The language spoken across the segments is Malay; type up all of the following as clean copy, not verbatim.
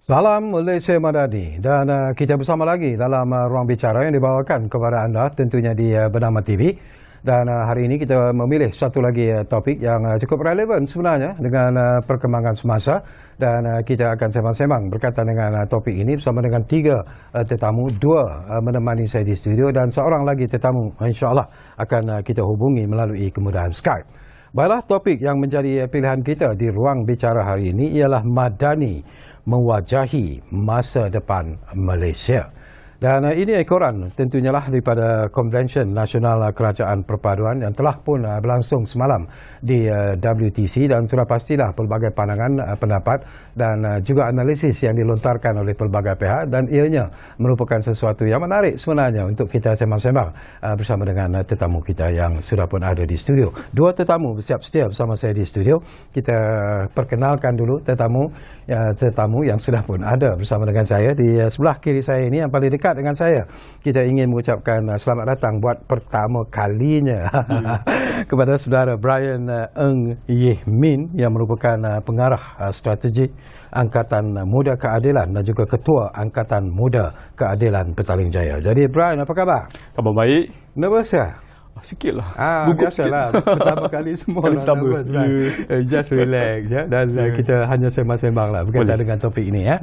Salam Malaysia Madani dan kita bersama lagi dalam ruang bicara yang dibawakan kepada anda tentunya di Bernama TV. Dan hari ini kita memilih satu lagi topik yang cukup relevan sebenarnya dengan perkembangan semasa, dan kita akan sembang-sembang berkaitan dengan topik ini bersama dengan tiga tetamu, dua menemani saya di studio dan seorang lagi tetamu insya-Allah akan kita hubungi melalui kemudahan Skype. Baiklah, topik yang menjadi pilihan kita di ruang bicara hari ini ialah Madani mewajahi masa depan Malaysia. Dan ini ekoran tentunya lah daripada Konvensyen Nasional Kerajaan Perpaduan yang telah pun berlangsung semalam di WTC, dan sudah pastilah pelbagai pandangan, pendapat dan juga analisis yang dilontarkan oleh pelbagai pihak, dan ianya merupakan sesuatu yang menarik sebenarnya untuk kita sembang-sembang bersama dengan tetamu kita yang sudah pun ada di studio. Dua tetamu bersiap sedia bersama saya di studio. Kita perkenalkan dulu tetamu yang sudah pun ada bersama dengan saya di sebelah kiri saya ini, yang paling dekat dengan saya. Kita ingin mengucapkan selamat datang buat pertama kalinya kepada saudara Brian Ng Yeh Min yang merupakan pengarah strategi Angkatan Muda Keadilan dan juga Ketua Angkatan Muda Keadilan Petaling Jaya. Jadi Brian, apa khabar? Khabar baik. Nervous tak? Sikit lah. Biasalah. Pertama kali semua orang nervous kan. Just relax ya. Dan kita hanya sembang-sembang lah berkaitan dengan topik ini ya.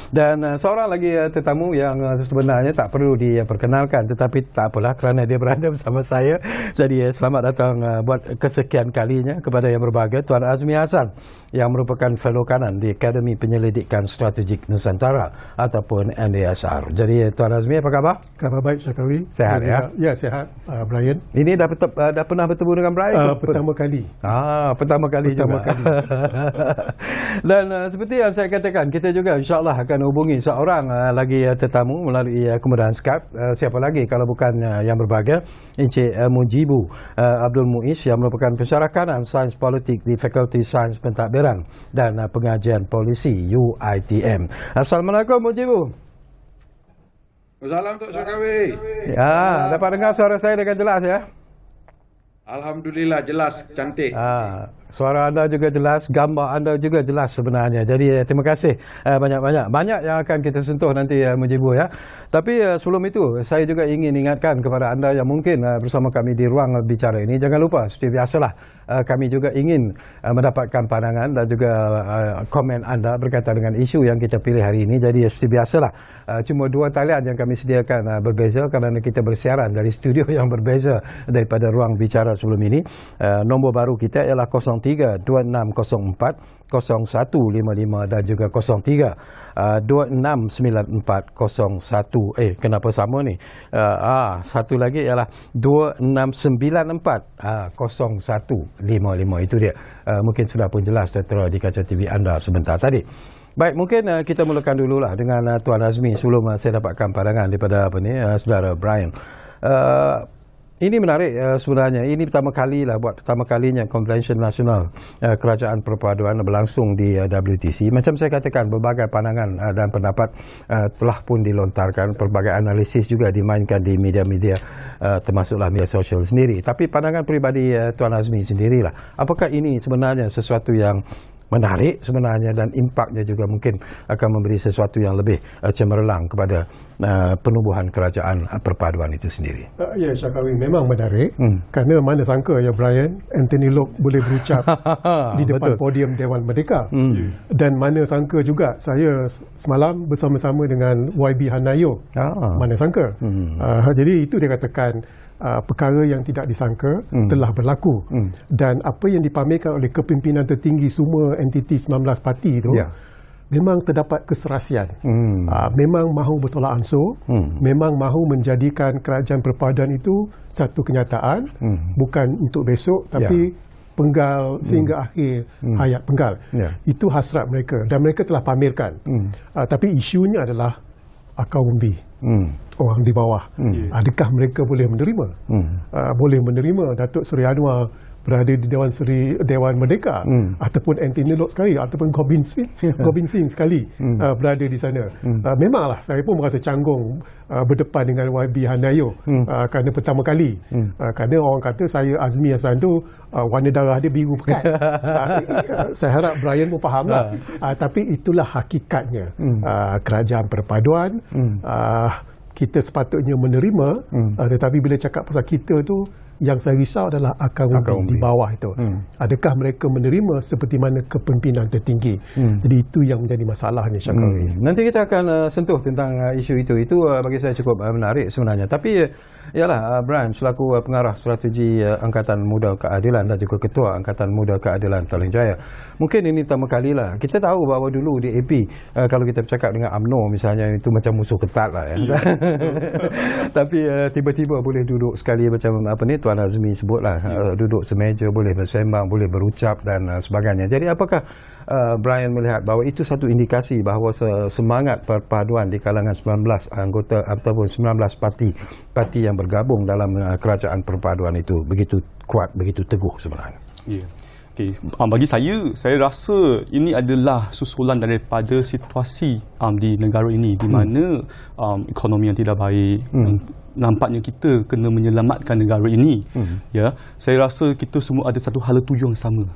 Dan seorang lagi tetamu yang sebenarnya tak perlu diperkenalkan, tetapi tak apalah kerana dia berada bersama saya. Jadi selamat datang buat kesekian kalinya kepada yang berbahagia Tuan Azmi Hassan yang merupakan fellow kanan di Akademi Penyelidikan Strategik Nusantara ataupun NASR. Jadi Tuan Azmi, apa khabar? Khabar baik, Syakawi. Sehat ya? Ya, sehat, Brian. Ini dah pernah bertemu dengan Brian? Pertama kali. Pertama kali juga. Dan seperti yang saya katakan, kita juga insya-Allah akan hubungi seorang lagi tetamu melalui kemudahan Skype. Siapa lagi kalau bukan yang berbahagia Encik Mujibu Abdul Muiz yang merupakan pensyarah kanan Sains Politik di Fakulti Sains Pentadbiran dan Pengajian Polisi UiTM. Assalamualaikum Mujibu. Salam Tok Syakawi. Ya, dapat dengar suara saya dengan jelas ya? Alhamdulillah, jelas, cantik. Suara anda juga jelas, gambar anda juga jelas sebenarnya. Jadi terima kasih banyak yang akan kita sentuh nanti Mujibu ya. Tapi sebelum itu saya juga ingin ingatkan kepada anda yang mungkin bersama kami di ruang bicara ini, jangan lupa seperti biasalah kami juga ingin mendapatkan pandangan dan juga komen anda berkaitan dengan isu yang kita pilih hari ini. Jadi seperti biasalah cuma dua talian yang kami sediakan berbeza kerana kita bersiaran dari studio yang berbeza daripada ruang bicara sebelum ini. Nombor baru kita ialah 03-2604-0155 dan juga 03-2694-01. Kenapa sama ni? Satu lagi ialah 2694-0155. Itu dia. Mungkin sudah pun jelas tertera di kaca TV anda sebentar tadi. Baik, mungkin kita mulakan dululah dengan Tuan Azmi sebelum saya dapatkan pandangan daripada saudara Brian. Ini menarik sebenarnya. Ini pertama kalinya Konvensyen Nasional Kerajaan Perpaduan berlangsung di WTC. Macam saya katakan, berbagai pandangan dan pendapat telah pun dilontarkan. Pelbagai analisis juga dimainkan di media-media, termasuklah media sosial sendiri. Tapi pandangan peribadi Tuan Azmi sendirilah. Apakah ini sebenarnya sesuatu yang menarik sebenarnya, dan impaknya juga mungkin akan memberi sesuatu yang lebih cemerlang kepada penubuhan kerajaan perpaduan itu sendiri? Ya, Syakawi, memang menarik. Kerana mana sangka ya Brian, Anthony Locke boleh berucap di depan podium Dewan Merdeka. Dan mana sangka juga saya semalam bersama-sama dengan YB Hanayo. Mana sangka. Jadi itu dia katakan perkara yang tidak disangka telah berlaku. Dan apa yang dipamerkan oleh kepimpinan tertinggi semua entiti 19 parti itu, memang terdapat keserasian. Memang mahu bertolak ansur, memang mahu menjadikan kerajaan perpaduan itu satu kenyataan, bukan untuk besok tapi penggal sehingga akhir hayat penggal. Itu hasrat mereka dan mereka telah pamerkan. Tapi isunya adalah akar umbi. Orang di bawah. Adakah mereka boleh menerima? Boleh menerima Datuk Seri Anwar berada di Dewan Merdeka, ataupun Anthony Lok sekali, ataupun Gobind Singh sekali berada di sana. Memanglah saya pun merasa canggung berdepan dengan YB Hanayo kerana pertama kali, kerana orang kata saya Azmi Hassan tu warna darah dia biru pekat. Saya harap Brian pun fahamlah. Tapi itulah hakikatnya. Kerajaan perpaduan, kita sepatutnya menerima, tetapi bila cakap pasal kita tu, yang saya risau adalah akar umbi di bawah itu. Adakah mereka menerima seperti mana kepimpinan tertinggi? Jadi itu yang menjadi masalahnya, Syakari. Nanti kita akan sentuh tentang isu itu. Itu bagi saya cukup menarik sebenarnya. Tapi ialah Brian selaku pengarah strategi Angkatan Muda Keadilan dan juga Ketua Angkatan Muda Keadilan Petaling Jaya. Mungkin ini pertama kalilah. Kita tahu bahawa dulu di AP, kalau kita bercakap dengan UMNO misalnya, itu macam musuh ketat lah ya. Tapi tiba-tiba boleh duduk sekali macam apa ni Tuan Azmi sebutlah, duduk semeja, boleh bersembang, boleh berucap dan sebagainya. Jadi apakah Brian melihat bahawa itu satu indikasi bahawa semangat perpaduan di kalangan 19 anggota ataupun 19 parti yang bergabung dalam kerajaan perpaduan itu begitu kuat, begitu teguh sebenarnya? Ya. Okay. Bagi saya rasa ini adalah susulan daripada situasi di negara ini di mana ekonomi yang tidak baik. Nampaknya kita kena menyelamatkan negara ini. Ya, saya rasa kita semua ada satu hala tuju yang sama.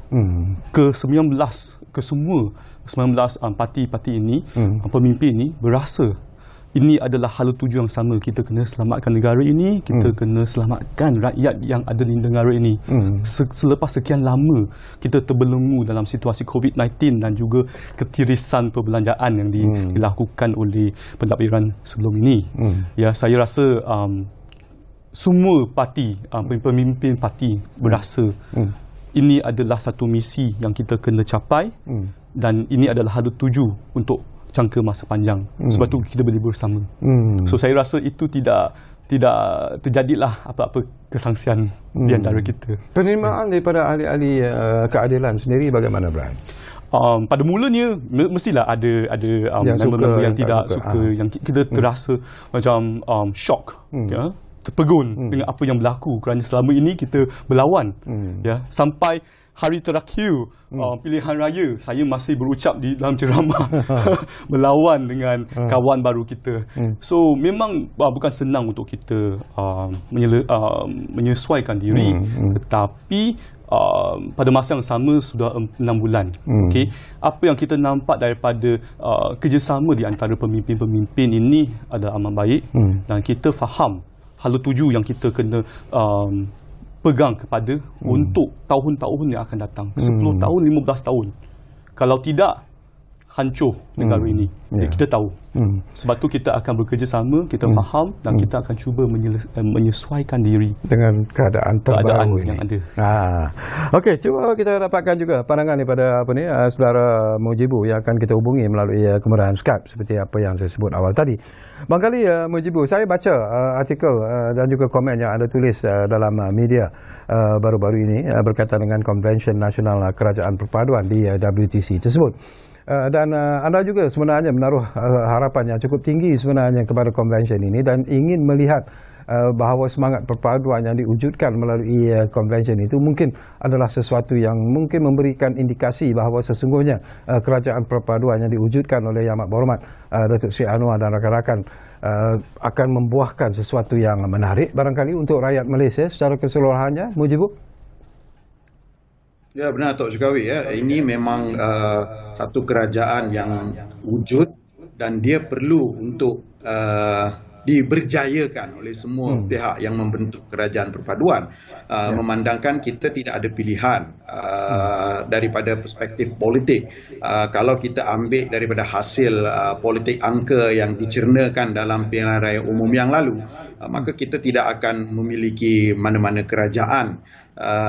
Semua 19 parti ini, pemimpin ini berasa ini adalah hala tuju yang sama. Kita kena selamatkan negara ini, kita kena selamatkan rakyat yang ada di negara ini. Selepas sekian lama kita terbelenggu dalam situasi COVID-19 dan juga ketirisan perbelanjaan yang dilakukan oleh pentadbiran sebelum ini. Ya, saya rasa semua parti, pemimpin parti berasa ini adalah satu misi yang kita kena capai, dan ini adalah hala tuju untuk jangka masa panjang. Sebab tu kita boleh bersama. So saya rasa itu tidak terjadilah apa-apa kesangsian di antara kita. Penerimaan daripada ahli-ahli keadilan sendiri bagaimana, Brian? Pada mulanya mestilah ada member yang tidak suka, yang kita terasa macam shock, ya, terpegun dengan apa yang berlaku, kerana selama ini kita berlawan, ya, sampai hari terakhir pilihan raya saya masih berucap di dalam ceramah melawan dengan kawan baru kita. So memang bukan senang untuk kita menyesuaikan diri, tetapi pada masa yang sama sudah 6 bulan. Okay, apa yang kita nampak daripada kerjasama di antara pemimpin-pemimpin ini adalah amat baik, dan kita faham hala tuju yang kita kena pegang kepada untuk tahun-tahun yang akan datang, 10 tahun, 15 tahun. Kalau tidak, hancur negara ini. Kita tahu. Sebab tu kita akan bekerjasama, kita faham, dan kita akan cuba menyesuaikan diri dengan keadaan terbaru ini yang ada. Okey, cuba kita dapatkan juga pandangan daripada saudara Mujibu yang akan kita hubungi melalui kemudahan Skype seperti apa yang saya sebut awal tadi. Barangkali Mujibu, saya baca artikel dan juga komen yang anda tulis dalam media baru-baru ini berkaitan dengan Konvensyen Nasional Kerajaan Perpaduan di WTC tersebut. Dan anda juga sebenarnya menaruh harapan yang cukup tinggi sebenarnya kepada konvensyen ini dan ingin melihat bahawa semangat perpaduan yang diwujudkan melalui konvensyen itu mungkin adalah sesuatu yang mungkin memberikan indikasi bahawa sesungguhnya kerajaan perpaduan yang diwujudkan oleh Yang Amat Berhormat Datuk Seri Anwar dan rakan-rakan akan membuahkan sesuatu yang menarik barangkali untuk rakyat Malaysia secara keseluruhannya. Mujibu? Ya, benar Tok Syukawi, ya. Ini memang satu kerajaan yang wujud dan dia perlu untuk diberjayakan oleh semua pihak yang membentuk kerajaan perpaduan. Memandangkan kita tidak ada pilihan daripada perspektif politik. Kalau kita ambil daripada hasil politik angka yang dicernakan dalam pilihan raya umum yang lalu, maka kita tidak akan memiliki mana-mana kerajaan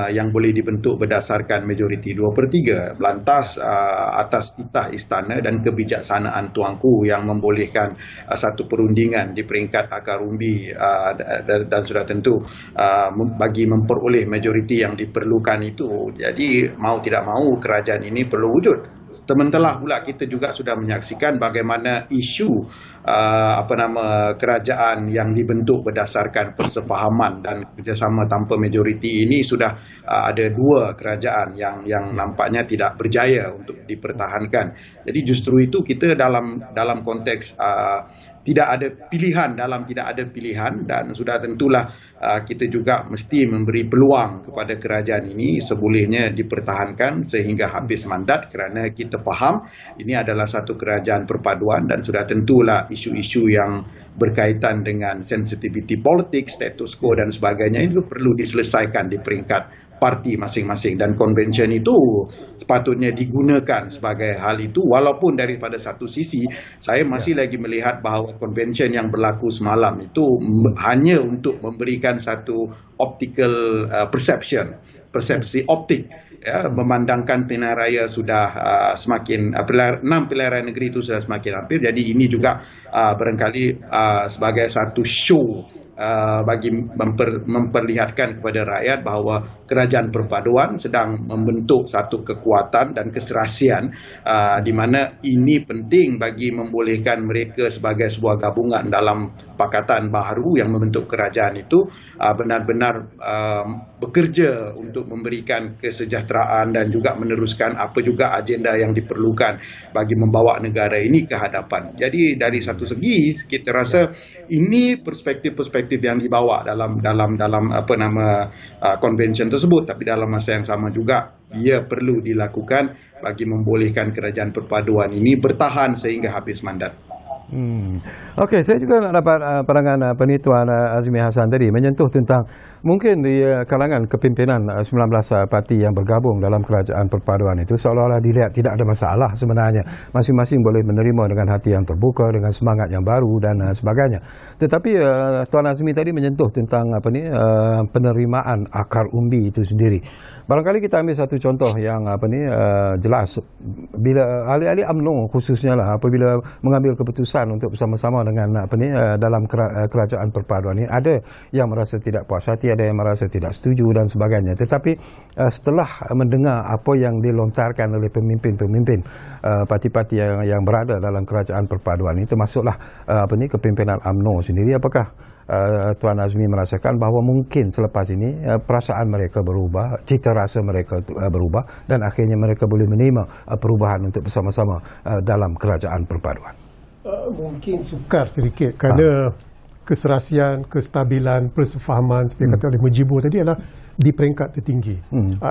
yang boleh dibentuk berdasarkan majoriti 2/3, lantas atas titah istana dan kebijaksanaan tuanku yang membolehkan satu perundingan di peringkat akar umbi dan sudah tentu bagi memperoleh majoriti yang diperlukan itu. Jadi mau tidak mau kerajaan ini perlu wujud. Sementara pula kita juga sudah menyaksikan bagaimana isu kerajaan yang dibentuk berdasarkan persefahaman dan kerjasama tanpa majoriti ini sudah ada dua kerajaan yang nampaknya tidak berjaya untuk dipertahankan. Jadi justru itu kita dalam konteks tidak ada pilihan dan sudah tentulah kita juga mesti memberi peluang kepada kerajaan ini sebolehnya dipertahankan sehingga habis mandat, kerana kita faham ini adalah satu kerajaan perpaduan dan sudah tentulah isu-isu yang berkaitan dengan sensitiviti politik, status quo dan sebagainya itu perlu diselesaikan di peringkat parti masing-masing, dan convention itu sepatutnya digunakan sebagai hal itu, walaupun daripada satu sisi saya masih lagi melihat bahawa convention yang berlaku semalam itu hanya untuk memberikan satu optical persepsi optik, ya, memandangkan pilihan raya sudah semakin 6 pilihan raya negeri itu sudah semakin hampir, jadi ini juga barangkali sebagai satu show bagi memperlihatkan kepada rakyat bahawa kerajaan perpaduan sedang membentuk satu kekuatan dan keserasian di mana ini penting bagi membolehkan mereka sebagai sebuah gabungan dalam pakatan baharu yang membentuk kerajaan itu benar-benar bekerja untuk memberikan kesejahteraan dan juga meneruskan apa juga agenda yang diperlukan bagi membawa negara ini ke hadapan. Jadi dari satu segi kita rasa ini perspektif-perspektif yang dibawa dalam convention tersebut, tapi dalam masa yang sama juga ia perlu dilakukan bagi membolehkan kerajaan perpaduan ini bertahan sehingga habis mandat. Okey, saya juga nak dapat pandangan Tuan Azmi Hassan tadi menyentuh tentang mungkin di kalangan kepimpinan 19 parti yang bergabung dalam kerajaan perpaduan itu seolah-olah dilihat tidak ada masalah sebenarnya. Masing-masing boleh menerima dengan hati yang terbuka, dengan semangat yang baru dan sebagainya. Tetapi Tuan Azmi tadi menyentuh tentang penerimaan akar umbi itu sendiri. Barangkali kita ambil satu contoh yang jelas, bila ahli-ahli UMNO khususnya lah apabila mengambil keputusan untuk bersama-sama dengan dalam kerajaan perpaduan ini, ada yang merasa tidak puas hati, ada yang merasa tidak setuju dan sebagainya. Tetapi setelah mendengar apa yang dilontarkan oleh pemimpin-pemimpin parti-parti yang berada dalam kerajaan perpaduan ini, termasuklah kepimpinan UMNO sendiri, apakah Tuan Azmi merasakan bahawa mungkin selepas ini perasaan mereka berubah, cita rasa mereka berubah dan akhirnya mereka boleh menerima perubahan untuk bersama-sama dalam kerajaan perpaduan? Mungkin sukar sedikit kerana keserasian, kestabilan, persefahaman seperti kata oleh Mujibur tadi adalah di peringkat tertinggi.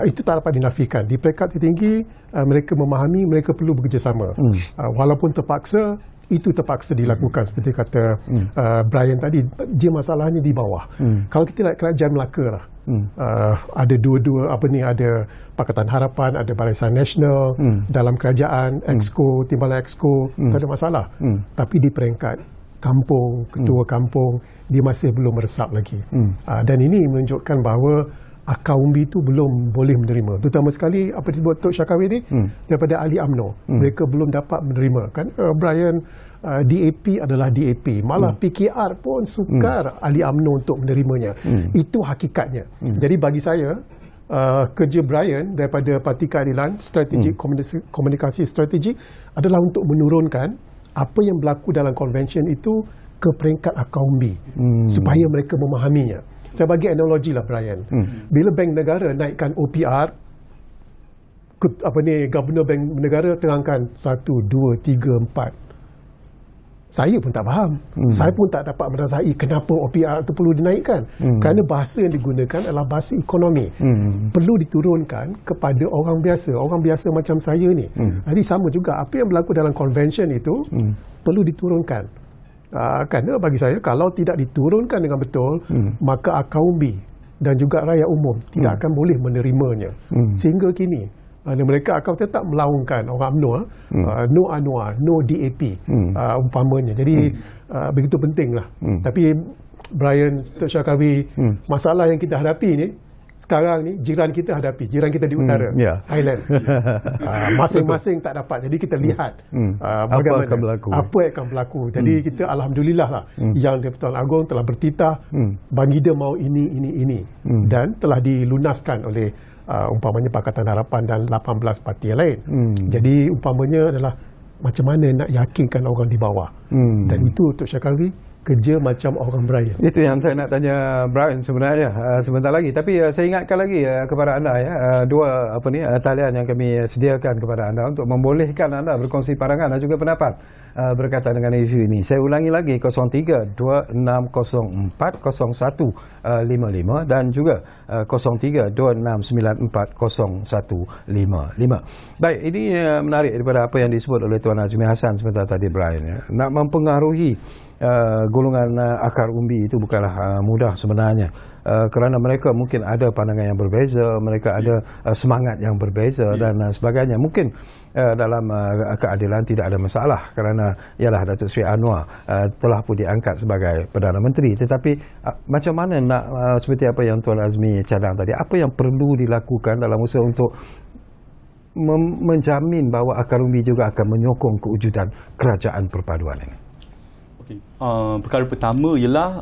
Itu tak dapat dinafikan. Di peringkat tertinggi mereka memahami mereka perlu bekerjasama. Walaupun terpaksa, itu terpaksa dilakukan seperti kata Brian tadi. Dia masalahnya di bawah. Kalau kita lihat kerajaan Melaka lah, ada dua-dua ada Pakatan Harapan, ada Barisan Nasional dalam kerajaan, Exco, Timbalan Exco, tak ada masalah. Tapi di peringkat kampung, ketua kampung, dia masih belum meresap lagi. Dan ini menunjukkan bahawa akar umbi itu belum boleh menerima. Terutama sekali apa disebut Tok Syakawi ni daripada ahli UMNO. Mereka belum dapat menerima. Kan Brian, DAP adalah DAP. Malah PKR pun sukar ahli UMNO untuk menerimanya. Itu hakikatnya. Jadi bagi saya, kerja Brian daripada Parti Keadilan, strategi komunikasi strategi adalah untuk menurunkan apa yang berlaku dalam convention itu ke peringkat akar umbi supaya mereka memahaminya. Saya bagi analogi lah Brian. Bila Bank Negara naikkan OPR, Governor Bank Negara terangkan 1, 2, 3, 4. Saya pun tak faham. Saya pun tak dapat merasai kenapa OPR itu perlu dinaikkan. Kerana bahasa yang digunakan adalah bahasa ekonomi. Perlu diturunkan kepada orang biasa. Orang biasa macam saya ni. Jadi sama juga apa yang berlaku dalam convention itu perlu diturunkan. Kerana bagi saya kalau tidak diturunkan dengan betul, maka akar umbi dan juga rakyat umum tidak akan boleh menerimanya. Sehingga kini mereka akan tetap melaungkan orang UMNO, no Anwar, no DAP umpamanya. Jadi begitu pentinglah. Tapi Brian, Tok Syakawi, masalah yang kita hadapi ni sekarang ni jiran kita di utara, Thailand. Masing-masing tak dapat. Jadi kita lihat bagaimana apa yang akan berlaku. Jadi kita alhamdulillah lah yang Di-Pertuan Agong telah bertitah bagi dia mau ini dan telah dilunaskan oleh umpamanya Pakatan Harapan dan 18 parti yang lain. Jadi umpamanya adalah macam mana nak yakinkan orang di bawah. Dan itu untuk Syakari kerja macam orang Brian. Itu yang saya nak tanya Brian sebenarnya sebentar lagi. Tapi saya ingatkan lagi kepada anda dua talian yang kami sediakan kepada anda untuk membolehkan anda berkongsi pandangan dan juga pendapat berkaitan dengan isu ini. Saya ulangi lagi 03-2604-0155 dan juga 03-2694-0155. Baik, ini menarik daripada apa yang disebut oleh Tuan Azmi Hassan sebentar tadi Brian. Nak mempengaruhi golongan akar umbi itu bukanlah mudah sebenarnya, kerana mereka mungkin ada pandangan yang berbeza, mereka ada semangat yang berbeza dan sebagainya. Mungkin dalam keadilan tidak ada masalah kerana ialah Datuk Seri Anwar telah pun diangkat sebagai Perdana Menteri, tetapi macam mana nak seperti apa yang Tuan Azmi cadang tadi, apa yang perlu dilakukan dalam usaha untuk menjamin bahawa akar umbi juga akan menyokong kewujudan kerajaan perpaduan ini? Perkara pertama ialah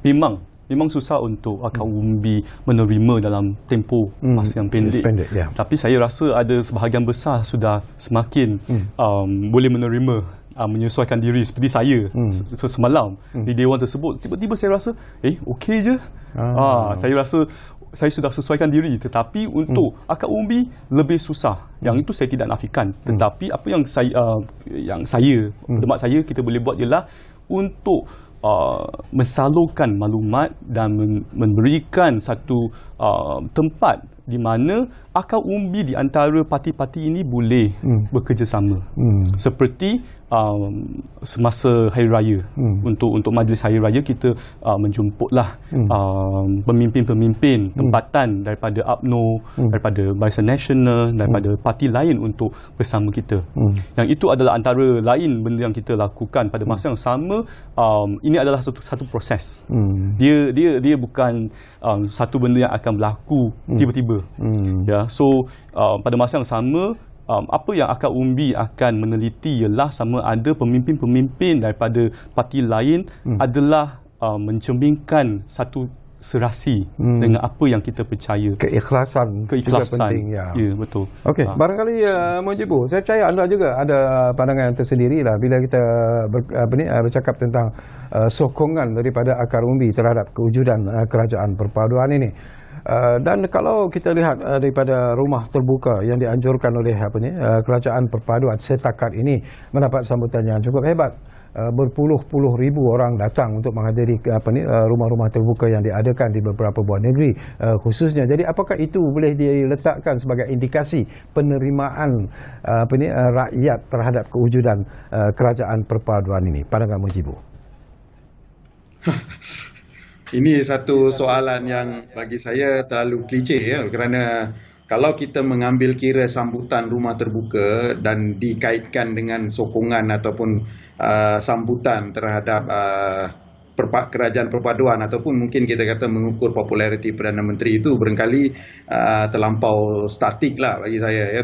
memang susah untuk akar umbi menerima dalam tempoh masa yang pendek. Tapi saya rasa ada sebahagian besar sudah semakin boleh menerima, menyesuaikan diri seperti saya semalam di dewan tersebut. Tiba-tiba saya rasa okey je. Saya rasa saya sudah sesuaikan diri, tetapi untuk akar umbi lebih susah. Yang itu saya tidak nafikan, tetapi apa yang saya pendapat saya kita boleh buat ialah untuk mensalurkan maklumat dan memberikan satu tempat di mana akar umbi di antara parti-parti ini boleh bekerjasama. Seperti semasa Hari Raya, untuk majlis Hari Raya kita menjumputlah pemimpin-pemimpin tempatan daripada UMNO, daripada Barisan Nasional, daripada parti lain untuk bersama kita. Yang itu adalah antara lain benda yang kita lakukan pada masa yang sama. Ini adalah satu proses. Dia bukan satu benda yang akan berlaku tiba-tiba. So pada masa yang sama, apa yang akar umbi akan meneliti ialah sama ada pemimpin-pemimpin daripada parti lain adalah mencerminkan satu serasi dengan apa yang kita percaya. Keikhlasan juga penting. Ya, betul. Okey, barangkali Mujibu, saya percaya anda juga ada pandangan tersendiri lah bila kita bercakap tentang sokongan daripada akar umbi terhadap kewujudan kerajaan perpaduan ini. Dan kalau kita lihat daripada rumah terbuka yang dianjurkan oleh kerajaan perpaduan setakat ini mendapat sambutan yang cukup hebat. Berpuluh-puluh ribu orang datang untuk menghadiri rumah-rumah terbuka yang diadakan di beberapa buah negeri khususnya. Jadi apakah itu boleh diletakkan sebagai indikasi penerimaan rakyat terhadap kewujudan kerajaan perpaduan ini? Pandangan Mujibu. Ini satu soalan yang bagi saya terlalu klise kerana kalau kita mengambil kira sambutan rumah terbuka dan dikaitkan dengan sokongan ataupun sambutan terhadap kerajaan perpaduan ataupun mungkin kita kata mengukur populariti Perdana Menteri itu barangkali terlampau statik lah bagi saya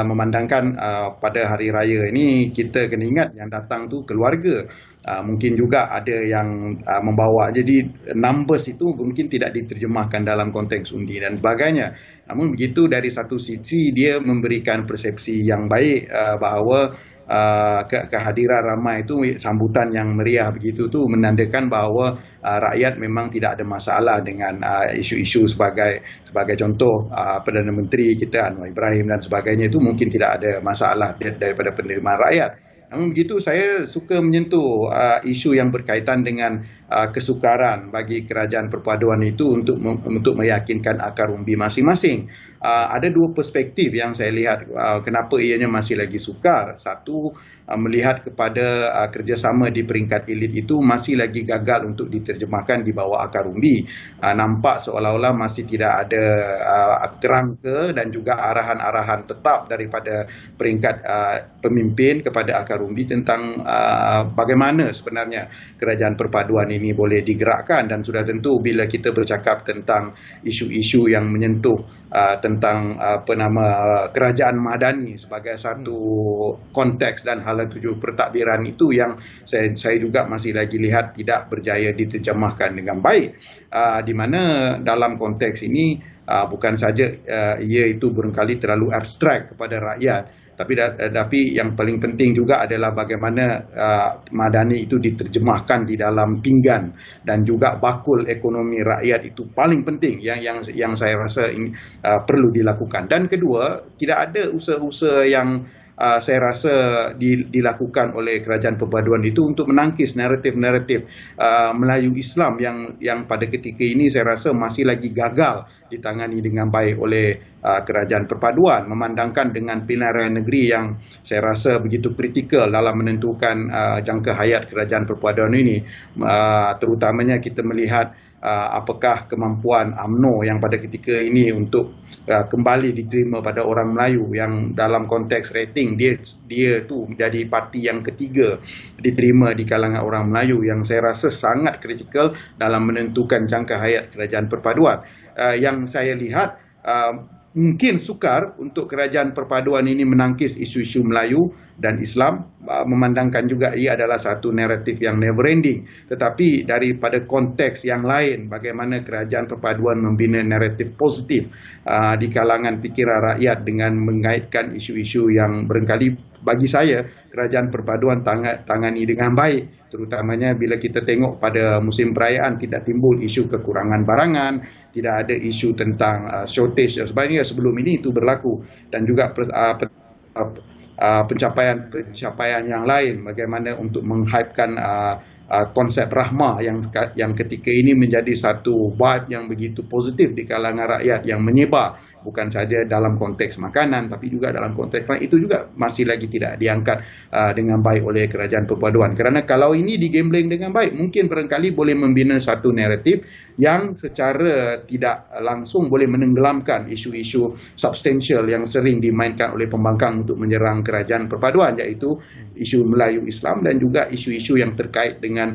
memandangkan pada hari raya ini kita kena ingat yang datang tu keluarga. Mungkin juga ada yang membawa, jadi numbers itu mungkin tidak diterjemahkan dalam konteks undi dan sebagainya. Namun begitu dari satu sisi dia memberikan persepsi yang baik bahawa kehadiran ramai itu sambutan yang meriah begitu tu menandakan bahawa rakyat memang tidak ada masalah dengan isu-isu sebagai contoh Perdana Menteri kita Anwar Ibrahim dan sebagainya itu mungkin tidak ada masalah daripada penerimaan rakyat. Namun begitu saya suka menyentuh isu yang berkaitan dengan kesukaran bagi kerajaan perpaduan itu untuk meyakinkan akar umbi masing-masing. Ada dua perspektif yang saya lihat kenapa ianya masih lagi sukar. Satu, melihat kepada kerjasama di peringkat elit itu masih lagi gagal untuk diterjemahkan di bawah akar umbi. Nampak seolah-olah masih tidak ada kerangka dan juga arahan-arahan tetap daripada peringkat pemimpin kepada akar umbi tentang bagaimana sebenarnya kerajaan perpaduan ini boleh digerakkan, dan sudah tentu bila kita bercakap tentang isu-isu yang menyentuh tentang kerajaan madani sebagai satu konteks dan hala tuju pertadbiran itu yang saya juga masih lagi lihat tidak berjaya diterjemahkan dengan baik, di mana dalam konteks ini bukan saja ia itu barangkali terlalu abstrak kepada rakyat, tapi yang paling penting juga adalah bagaimana madani itu diterjemahkan di dalam pinggan dan juga bakul ekonomi rakyat itu paling penting yang saya rasa perlu dilakukan. Dan kedua, tidak ada usaha-usaha yang saya rasa dilakukan oleh kerajaan perpaduan itu untuk menangkis naratif-naratif Melayu Islam yang pada ketika ini saya rasa masih lagi gagal ditangani dengan baik oleh kerajaan perpaduan, memandangkan dengan pilihan raya negeri yang saya rasa begitu kritikal dalam menentukan jangka hayat kerajaan perpaduan ini. Terutamanya kita melihat apakah kemampuan UMNO yang pada ketika ini untuk kembali diterima pada orang Melayu, yang dalam konteks rating dia tu menjadi parti yang ketiga diterima di kalangan orang Melayu, yang saya rasa sangat kritikal dalam menentukan jangka hayat kerajaan perpaduan. Yang saya lihat mungkin sukar untuk kerajaan perpaduan ini menangkis isu-isu Melayu dan Islam, memandangkan juga ia adalah satu naratif yang never ending. Tetapi daripada konteks yang lain, bagaimana kerajaan perpaduan membina naratif positif di kalangan fikiran rakyat dengan mengaitkan isu-isu yang barangkali bagi saya kerajaan perpaduan tangani dengan baik, terutamanya bila kita tengok pada musim perayaan tidak timbul isu kekurangan barangan, tidak ada isu tentang shortage dan sebagainya. Sebelum ini itu berlaku, dan juga pencapaian yang lain, bagaimana untuk menghypekan konsep rahmah yang ketika ini menjadi satu vibe yang begitu positif di kalangan rakyat yang menyebar, bukan saja dalam konteks makanan tapi juga dalam konteks lain. Itu juga masih lagi tidak diangkat dengan baik oleh kerajaan perpaduan. Kerana kalau ini digambling dengan baik, mungkin barangkali boleh membina satu naratif yang secara tidak langsung boleh menenggelamkan isu-isu substansial yang sering dimainkan oleh pembangkang untuk menyerang kerajaan perpaduan, iaitu isu Melayu Islam dan juga isu-isu yang terkait dengan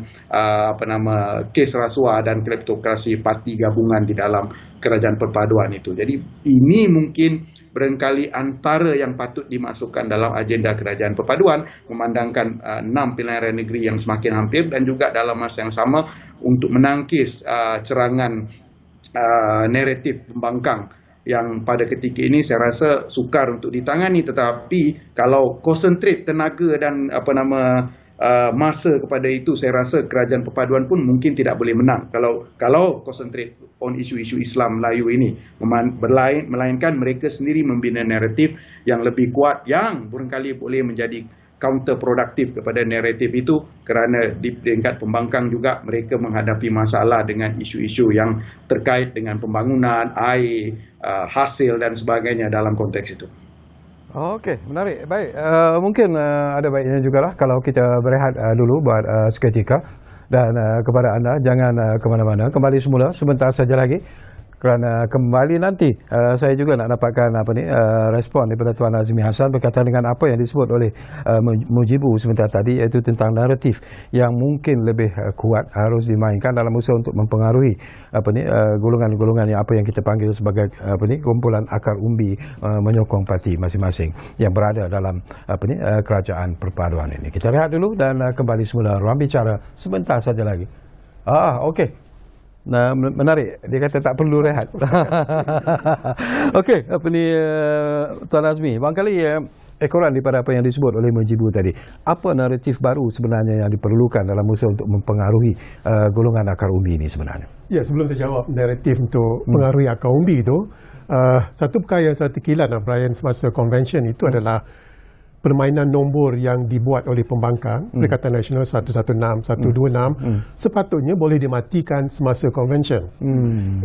kes rasuah dan kleptokrasi parti gabungan di dalam kerajaan perpaduan itu. Jadi ini mungkin barangkali antara yang patut dimasukkan dalam agenda kerajaan perpaduan, memandangkan 6 pilihan raya negeri yang semakin hampir, dan juga dalam masa yang sama untuk menangkis serangan naratif pembangkang yang pada ketika ini saya rasa sukar untuk ditangani. Tetapi kalau konsentrate tenaga dan masa kepada itu, saya rasa kerajaan perpaduan pun mungkin tidak boleh menang kalau konsentrate on isu-isu Islam Melayu ini, melainkan mereka sendiri membina naratif yang lebih kuat yang barangkali boleh menjadi counterproduktif kepada naratif itu, kerana di peringkat pembangkang juga mereka menghadapi masalah dengan isu-isu yang terkait dengan pembangunan, air, hasil dan sebagainya dalam konteks itu. Okey, menarik. Baik, mungkin ada baiknya jugalah kalau kita berehat dulu buat seketika, dan kepada anda jangan ke mana-mana, kembali semula sebentar saja lagi, kerana kembali nanti saya juga nak dapatkan respon daripada Tuan Azmi Hassan berkaitan dengan apa yang disebut oleh Mujibu sebentar tadi, iaitu tentang naratif yang mungkin lebih kuat harus dimainkan dalam usaha untuk mempengaruhi golongan-golongan yang apa yang kita panggil sebagai kumpulan akar umbi menyokong parti masing-masing yang berada dalam kerajaan perpaduan ini. Kita lihat dulu dan kembali semula ruang bicara sebentar saja lagi. Okey. Nah, menarik. Dia kata tak perlu rehat. Okey, Tuan Azmi, barangkali ekoran daripada apa yang disebut oleh Mujibu tadi. Apa naratif baru sebenarnya yang diperlukan dalam usaha untuk mempengaruhi golongan akar umbi ini sebenarnya? Ya, sebelum saya jawab naratif untuk pengaruhi akar umbi itu, satu perkara yang saya terkilan Brian semasa convention itu adalah permainan nombor yang dibuat oleh pembangkang Perikatan Nasional 116, 126 sepatutnya boleh dimatikan semasa convention.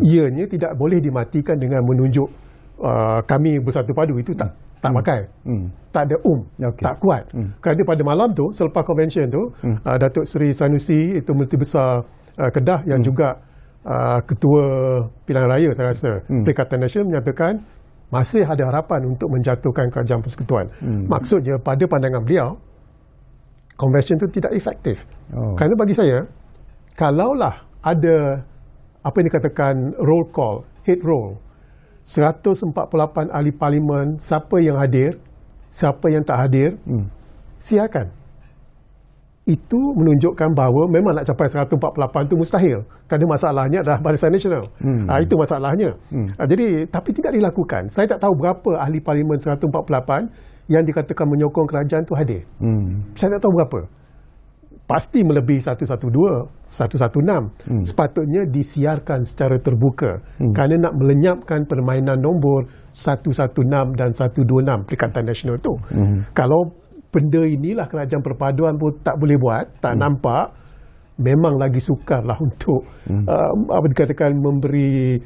Ianya tidak boleh dimatikan dengan menunjuk kami bersatu padu, itu tak pakai. Tak ada tak kuat. Kerana pada malam tu selepas convention tu Datuk Seri Sanusi, itu Menteri Besar Kedah yang juga Ketua Pilihan Raya saya rasa Perikatan Nasional, menyatakan masih ada harapan untuk menjatuhkan kerajaan persekutuan. Maksudnya pada pandangan beliau, convention itu tidak efektif. Kerana bagi saya, kalaulah ada apa yang dikatakan roll call, head roll, 148 ahli parlimen, siapa yang hadir, siapa yang tak hadir, siarkan. Itu menunjukkan bahawa memang nak capai 148 itu mustahil. Kerana masalahnya adalah Barisan Nasional. Itu masalahnya. Jadi, tapi tidak dilakukan. Saya tak tahu berapa ahli parlimen 148 yang dikatakan menyokong kerajaan itu hadir. Saya tak tahu berapa. Pasti melebihi 112, 116. Sepatutnya disiarkan secara terbuka. Kerana nak melenyapkan permainan nombor 116 dan 126 Perikatan Nasional itu. Kalau benda inilah kerajaan perpaduan pun tak boleh buat, tak nampak, memang lagi sukarlah untuk apa dikatakan memberi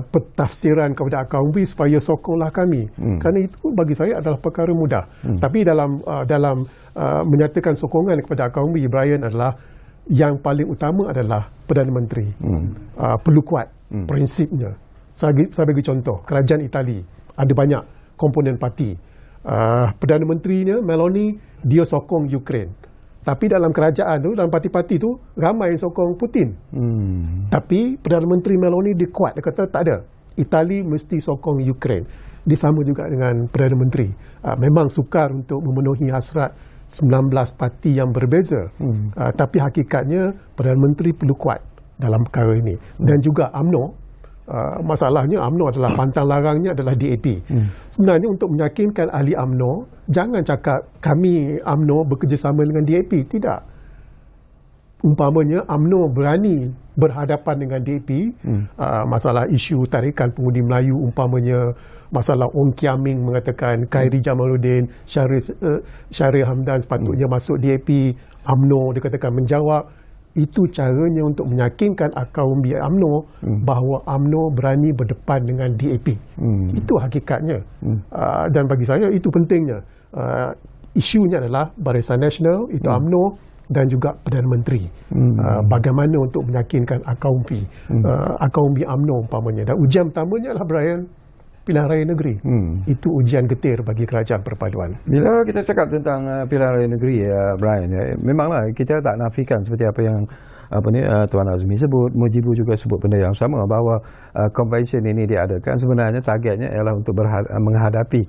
pentafsiran kepada akaumbi supaya sokonglah kami. Kerana itu bagi saya adalah perkara mudah. Tapi dalam menyatakan sokongan kepada akaumbi, Brian, adalah yang paling utama adalah Perdana Menteri. Perlu kuat prinsipnya. Saya bagi contoh, kerajaan Itali ada banyak komponen parti. Perdana Menterinya Meloni, dia sokong Ukraine. Tapi dalam kerajaan tu, dalam parti-parti tu, ramai yang sokong Putin. Tapi Perdana Menteri Meloni dia kuat, dia kata tak ada, Itali mesti sokong Ukraine. Dia sama juga dengan Perdana Menteri. Memang sukar untuk memenuhi hasrat 19 parti yang berbeza. Tapi hakikatnya Perdana Menteri perlu kuat dalam perkara ini. Dan juga UMNO, masalahnya UMNO adalah pantang larangnya adalah DAP. Sebenarnya untuk meyakinkan ahli UMNO, jangan cakap kami UMNO bekerjasama dengan DAP. Tidak. Umpamanya UMNO berani berhadapan dengan DAP, masalah isu tarikan pengundi Melayu, umpamanya masalah Ong Kiam Ming mengatakan Khairi Jamaluddin, Syahrir Hamdan sepatutnya masuk DAP, UMNO dikatakan menjawab. Itu caranya untuk meyakinkan akaumbi UMNO bahawa UMNO berani berdepan dengan DAP. Itu hakikatnya. Dan bagi saya itu pentingnya. Isunya adalah Barisan Nasional, itu UMNO dan juga Perdana Menteri. Bagaimana untuk meyakinkan akaumbi UMNO umpamanya. Dan ujian pertamanya adalah, Brian, pilihan raya negeri. Itu ujian getir bagi kerajaan perpaduan. Bila kita cakap tentang pilihan raya negeri, Brian, memanglah kita tak nafikan seperti apa yang Tuan Azmi sebut, Mujibu juga sebut benda yang sama, bahawa convention ini diadakan sebenarnya targetnya ialah untuk menghadapi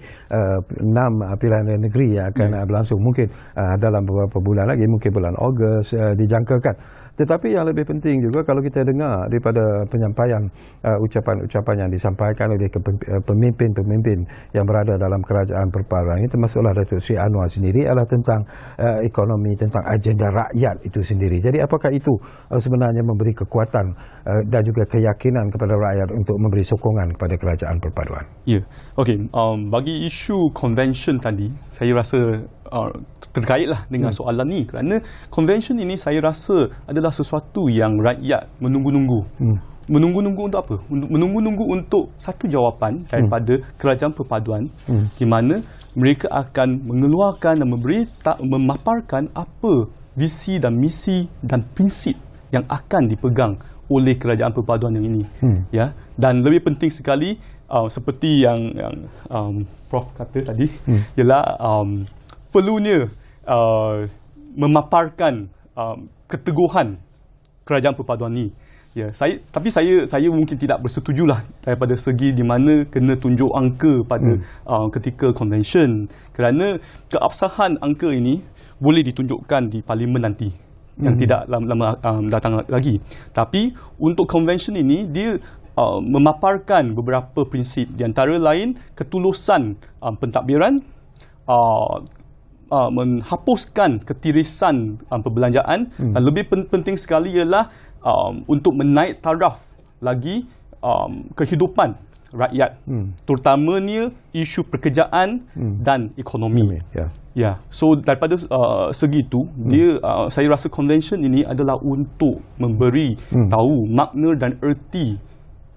6 pilihan raya negeri yang akan berlangsung mungkin dalam beberapa bulan lagi, mungkin bulan Ogos dijangkakan. Tetapi yang lebih penting juga kalau kita dengar daripada penyampaian ucapan-ucapan yang disampaikan oleh pemimpin-pemimpin yang berada dalam kerajaan perpaduan ini, termasuklah Datuk Seri Anwar sendiri, adalah tentang ekonomi, tentang agenda rakyat itu sendiri. Jadi apakah itu sebenarnya memberi kekuatan dan juga keyakinan kepada rakyat untuk memberi sokongan kepada kerajaan perpaduan? Ya, okey. Bagi isu convention tadi, saya rasa terkaitlah dengan soalan ni, kerana convention ini saya rasa adalah sesuatu yang rakyat menunggu-nunggu. Menunggu-nunggu untuk apa? Menunggu-nunggu untuk satu jawapan daripada kerajaan perpaduan, di mana mereka akan mengeluarkan dan memaparkan apa visi dan misi dan prinsip yang akan dipegang oleh kerajaan perpaduan yang ini. Ya, dan lebih penting sekali, seperti yang Prof kata tadi, ialah perlunya memaparkan keteguhan kerajaan perpaduan ini. Ya, tapi saya mungkin tidak bersetujulah daripada segi di mana kena tunjuk angka pada ketika convention, kerana keabsahan angka ini boleh ditunjukkan di parlimen nanti yang tidak lama datang lagi. Tapi untuk convention ini dia memaparkan beberapa prinsip, di antara lain ketulusan pentadbiran, menghapuskan ketirisan perbelanjaan, dan lebih penting sekali ialah untuk menaik taraf lagi kehidupan rakyat, terutamanya isu pekerjaan dan ekonomi. Ya, so daripada segi itu, saya rasa convention ini adalah untuk memberi tahu makna dan erti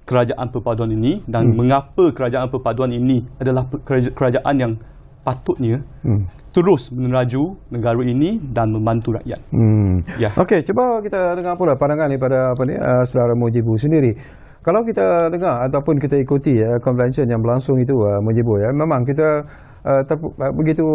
kerajaan perpaduan ini, dan mengapa kerajaan perpaduan ini adalah kerajaan yang patutnya terus meneraju negara ini dan membantu rakyat. Ya. Okey, cuba kita dengar pula pandangan daripada saudara Mujibu sendiri. Kalau kita dengar ataupun kita ikuti convention yang berlangsung itu, Mujibu, memang kita begitu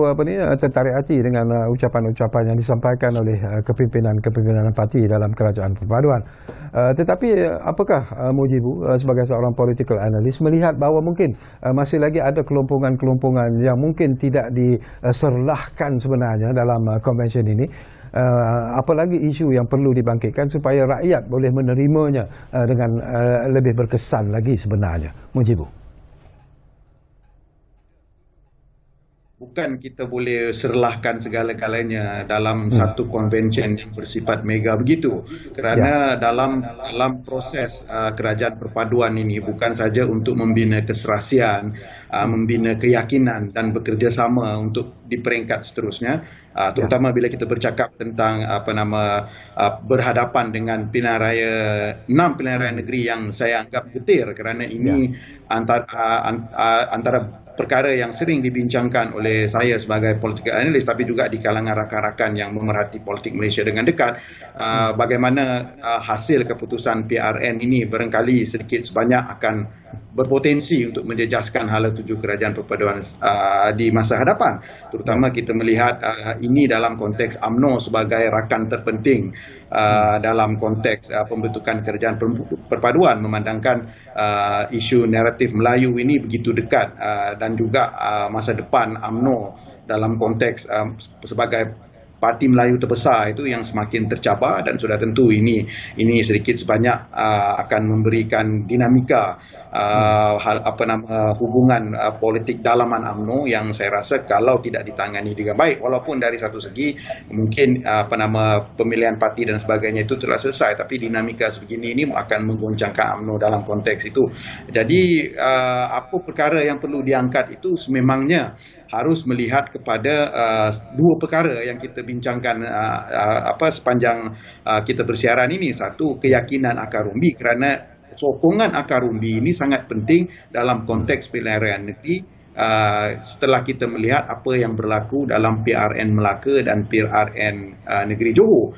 tertarik hati dengan ucapan-ucapan yang disampaikan oleh kepimpinan parti dalam kerajaan perpaduan. Tetapi apakah Mujibu sebagai seorang political analyst melihat bahawa mungkin masih lagi ada kelompongan-kelompongan yang mungkin tidak diserlahkan sebenarnya dalam konvensyen ini? Apalagi isu yang perlu dibangkitkan supaya rakyat boleh menerimanya dengan lebih berkesan lagi sebenarnya, Mujibu? Bukan kita boleh serlahkan segala-galanya dalam satu konvensyen yang bersifat mega begitu. Kerana dalam proses kerajaan perpaduan ini bukan saja untuk membina keserasian, membina keyakinan dan bekerjasama untuk di peringkat seterusnya, terutama bila kita bercakap tentang berhadapan dengan 6 pilihan raya negeri yang saya anggap getir, kerana ini antara perkara yang sering dibincangkan oleh saya sebagai political analyst, tapi juga di kalangan rakan-rakan yang memerhati politik Malaysia dengan dekat, bagaimana hasil keputusan PRN ini barangkali sedikit sebanyak akan berpotensi untuk menjejaskan hala tuju kerajaan perpaduan di masa hadapan. Terutama kita melihat ini dalam konteks UMNO sebagai rakan terpenting dalam konteks pembentukan kerajaan perpaduan, memandangkan isu naratif Melayu ini begitu dekat, dan juga masa depan UMNO dalam konteks sebagai parti Melayu terbesar itu yang semakin tercabar, dan sudah tentu ini sedikit sebanyak akan memberikan dinamika hubungan politik dalaman UMNO yang saya rasa kalau tidak ditangani dengan baik, walaupun dari satu segi mungkin pemilihan parti dan sebagainya itu telah selesai, tapi dinamika sebegini ini akan menggoncangkan UMNO dalam konteks itu. Jadi apa perkara yang perlu diangkat itu sememangnya harus melihat kepada dua perkara yang kita bincangkan sepanjang kita bersiaran ini. Satu, keyakinan akar umbi, kerana sokongan akar umbi ini sangat penting dalam konteks pilihan raya negeri. Setelah kita melihat apa yang berlaku dalam PRN Melaka dan PRN Negeri Johor,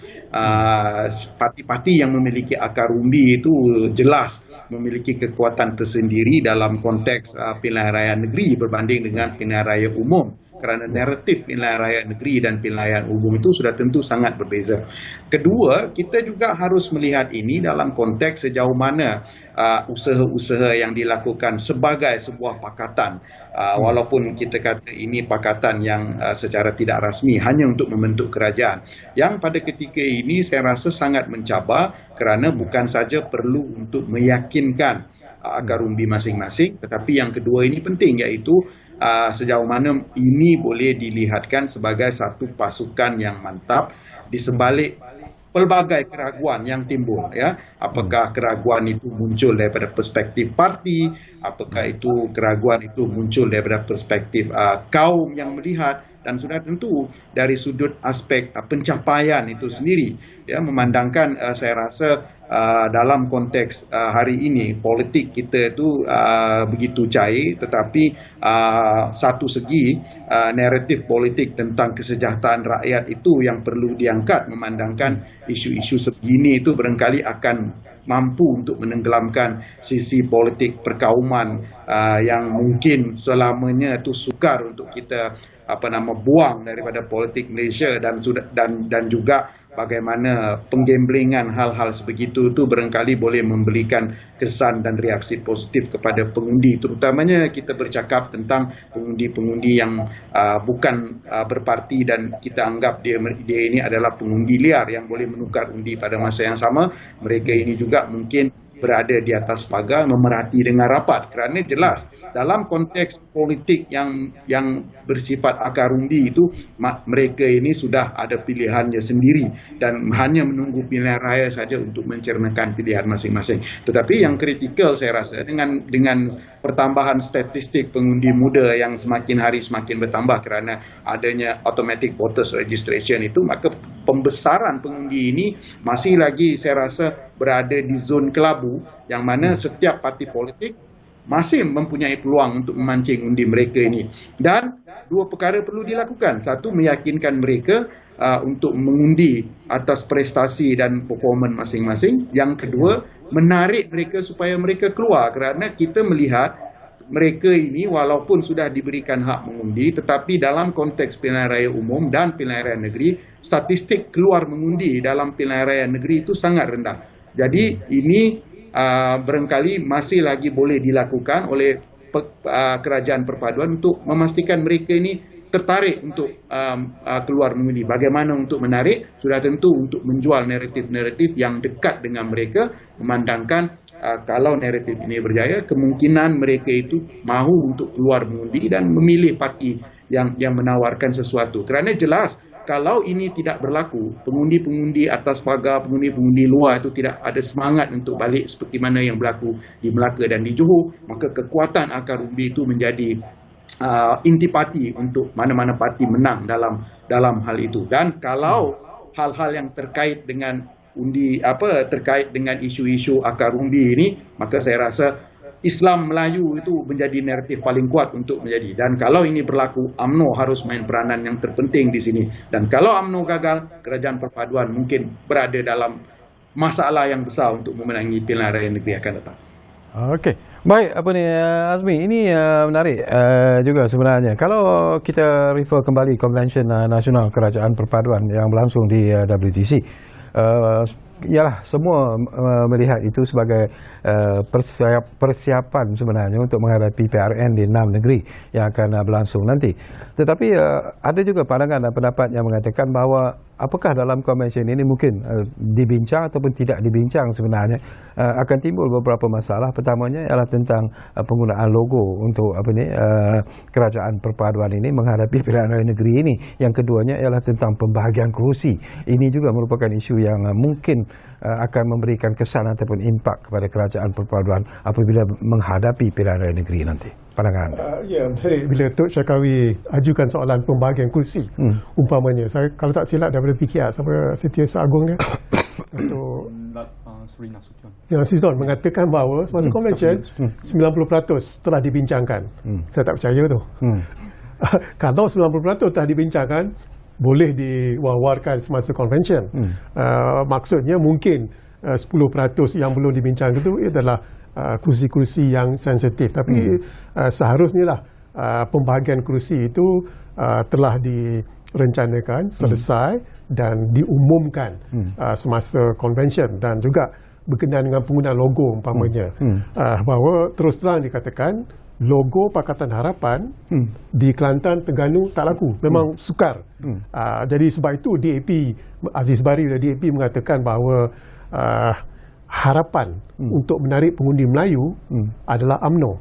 parti-parti yang memiliki akar umbi itu jelas memiliki kekuatan tersendiri dalam konteks pilihan raya negeri berbanding dengan pilihan raya umum, kerana naratif pilihan raya negeri dan pilihan umum itu sudah tentu sangat berbeza. Kedua, kita juga harus melihat ini dalam konteks sejauh mana usaha-usaha yang dilakukan sebagai sebuah pakatan, walaupun kita kata ini pakatan yang secara tidak rasmi hanya untuk membentuk kerajaan, yang pada ketika ini saya rasa sangat mencabar, kerana bukan saja perlu untuk meyakinkan akar umbi masing-masing, tetapi yang kedua ini penting, iaitu sejauh mana ini boleh dilihatkan sebagai satu pasukan yang mantap di sebalik pelbagai keraguan yang timbul, apakah keraguan itu muncul daripada perspektif parti, apakah itu keraguan itu muncul daripada perspektif kaum yang melihat, dan sudah tentu dari sudut aspek pencapaian itu sendiri, memandangkan saya rasa dalam konteks hari ini politik kita itu begitu cair, tetapi satu segi naratif politik tentang kesejahteraan rakyat itu yang perlu diangkat, memandangkan isu-isu sebegini itu barangkali akan mampu untuk menenggelamkan sisi politik perkauman yang mungkin selamanya itu sukar untuk kita buang daripada politik Malaysia, dan juga bagaimana penggamblingan hal-hal sebegitu itu barangkali boleh memberikan kesan dan reaksi positif kepada pengundi, terutamanya kita bercakap tentang pengundi-pengundi yang bukan berparti dan kita anggap dia ini adalah pengundi liar yang boleh menukar undi pada masa yang sama. Mereka ini juga mungkin berada di atas pagar memerhati dengan rapat, kerana jelas dalam konteks politik yang bersifat akar umbi itu mereka ini sudah ada pilihannya sendiri dan hanya menunggu pilihan raya saja untuk mencernakan pilihan masing-masing. Tetapi yang kritikal saya rasa dengan pertambahan statistik pengundi muda yang semakin hari semakin bertambah kerana adanya automatic voters registration itu, maka pembesaran pengundi ini masih lagi saya rasa berada di zon kelabu, yang mana setiap parti politik masih mempunyai peluang untuk memancing undi mereka ini. Dan dua perkara perlu dilakukan. Satu, meyakinkan mereka untuk mengundi atas prestasi dan performan masing-masing. Yang kedua, menarik mereka supaya mereka keluar, kerana kita melihat mereka ini walaupun sudah diberikan hak mengundi, tetapi dalam konteks pilihan raya umum dan pilihan raya negeri, statistik keluar mengundi dalam pilihan raya negeri itu sangat rendah. Jadi ini barangkali masih lagi boleh dilakukan oleh kerajaan perpaduan untuk memastikan mereka ini tertarik untuk keluar mengundi. Bagaimana untuk menarik? Sudah tentu untuk menjual naratif-naratif yang dekat dengan mereka, memandangkan kalau naratif ini berjaya, kemungkinan mereka itu mahu untuk keluar mengundi dan memilih parti yang menawarkan sesuatu. Kerana jelas, kalau ini tidak berlaku, pengundi-pengundi atas pagar, pengundi-pengundi luar itu tidak ada semangat untuk balik seperti mana yang berlaku di Melaka dan di Johor, maka kekuatan akar umbi itu menjadi intipati untuk mana-mana parti menang dalam hal itu. Dan kalau hal-hal yang terkait dengan terkait dengan isu-isu akar umbi ini, maka saya rasa Islam Melayu itu menjadi naratif paling kuat untuk menjadi. Dan kalau ini berlaku, UMNO harus main peranan yang terpenting di sini. Dan kalau UMNO gagal, kerajaan perpaduan mungkin berada dalam masalah yang besar untuk memenangi pilihan raya negeri akan datang. Okey. Baik, Azmi, ini menarik juga sebenarnya. Kalau kita refer kembali Konvensyen Nasional Kerajaan Perpaduan yang berlangsung di WTC, ialah semua melihat itu sebagai persiapan sebenarnya untuk menghadapi PRN di 6 negeri yang akan berlangsung nanti. Tetapi ada juga pandangan dan pendapat yang mengatakan bahawa apakah dalam konvensyen ini mungkin dibincang ataupun tidak dibincang sebenarnya, akan timbul beberapa masalah. Pertamanya ialah tentang penggunaan logo untuk kerajaan perpaduan ini menghadapi pilihan raya negeri ini. Yang keduanya ialah tentang pembahagian kerusi. Ini juga merupakan isu yang mungkin akan memberikan kesan ataupun impak kepada kerajaan perpaduan apabila menghadapi pilihan raya negeri nanti. Pandangan anda? Ya, bila Tok Syakawi ajukan soalan pembahagian kursi, umpamanya, saya kalau tak silap daripada PKR, siapa Setiausaha Agung dia? Untuk Sri Nasution mengatakan bahawa semasa konvensyen 90% telah dibincangkan. Saya tak percaya tu. Kalau 90% telah dibincangkan, boleh diwawarkan semasa konvensyen. Maksudnya mungkin 10% yang belum dibincangkan itu adalah kursi-kursi yang sensitif. Tapi seharusnya lah pembahagian kursi itu telah direncanakan, selesai dan diumumkan semasa konvensyen, dan juga berkenaan dengan penggunaan logo umpamanya. Bahawa terus terang dikatakan logo Pakatan Harapan di Kelantan, Terengganu tak laku, memang sukar. Jadi sebab itu DAP, Aziz Bari dari DAP mengatakan bahawa harapan untuk menarik pengundi Melayu adalah UMNO.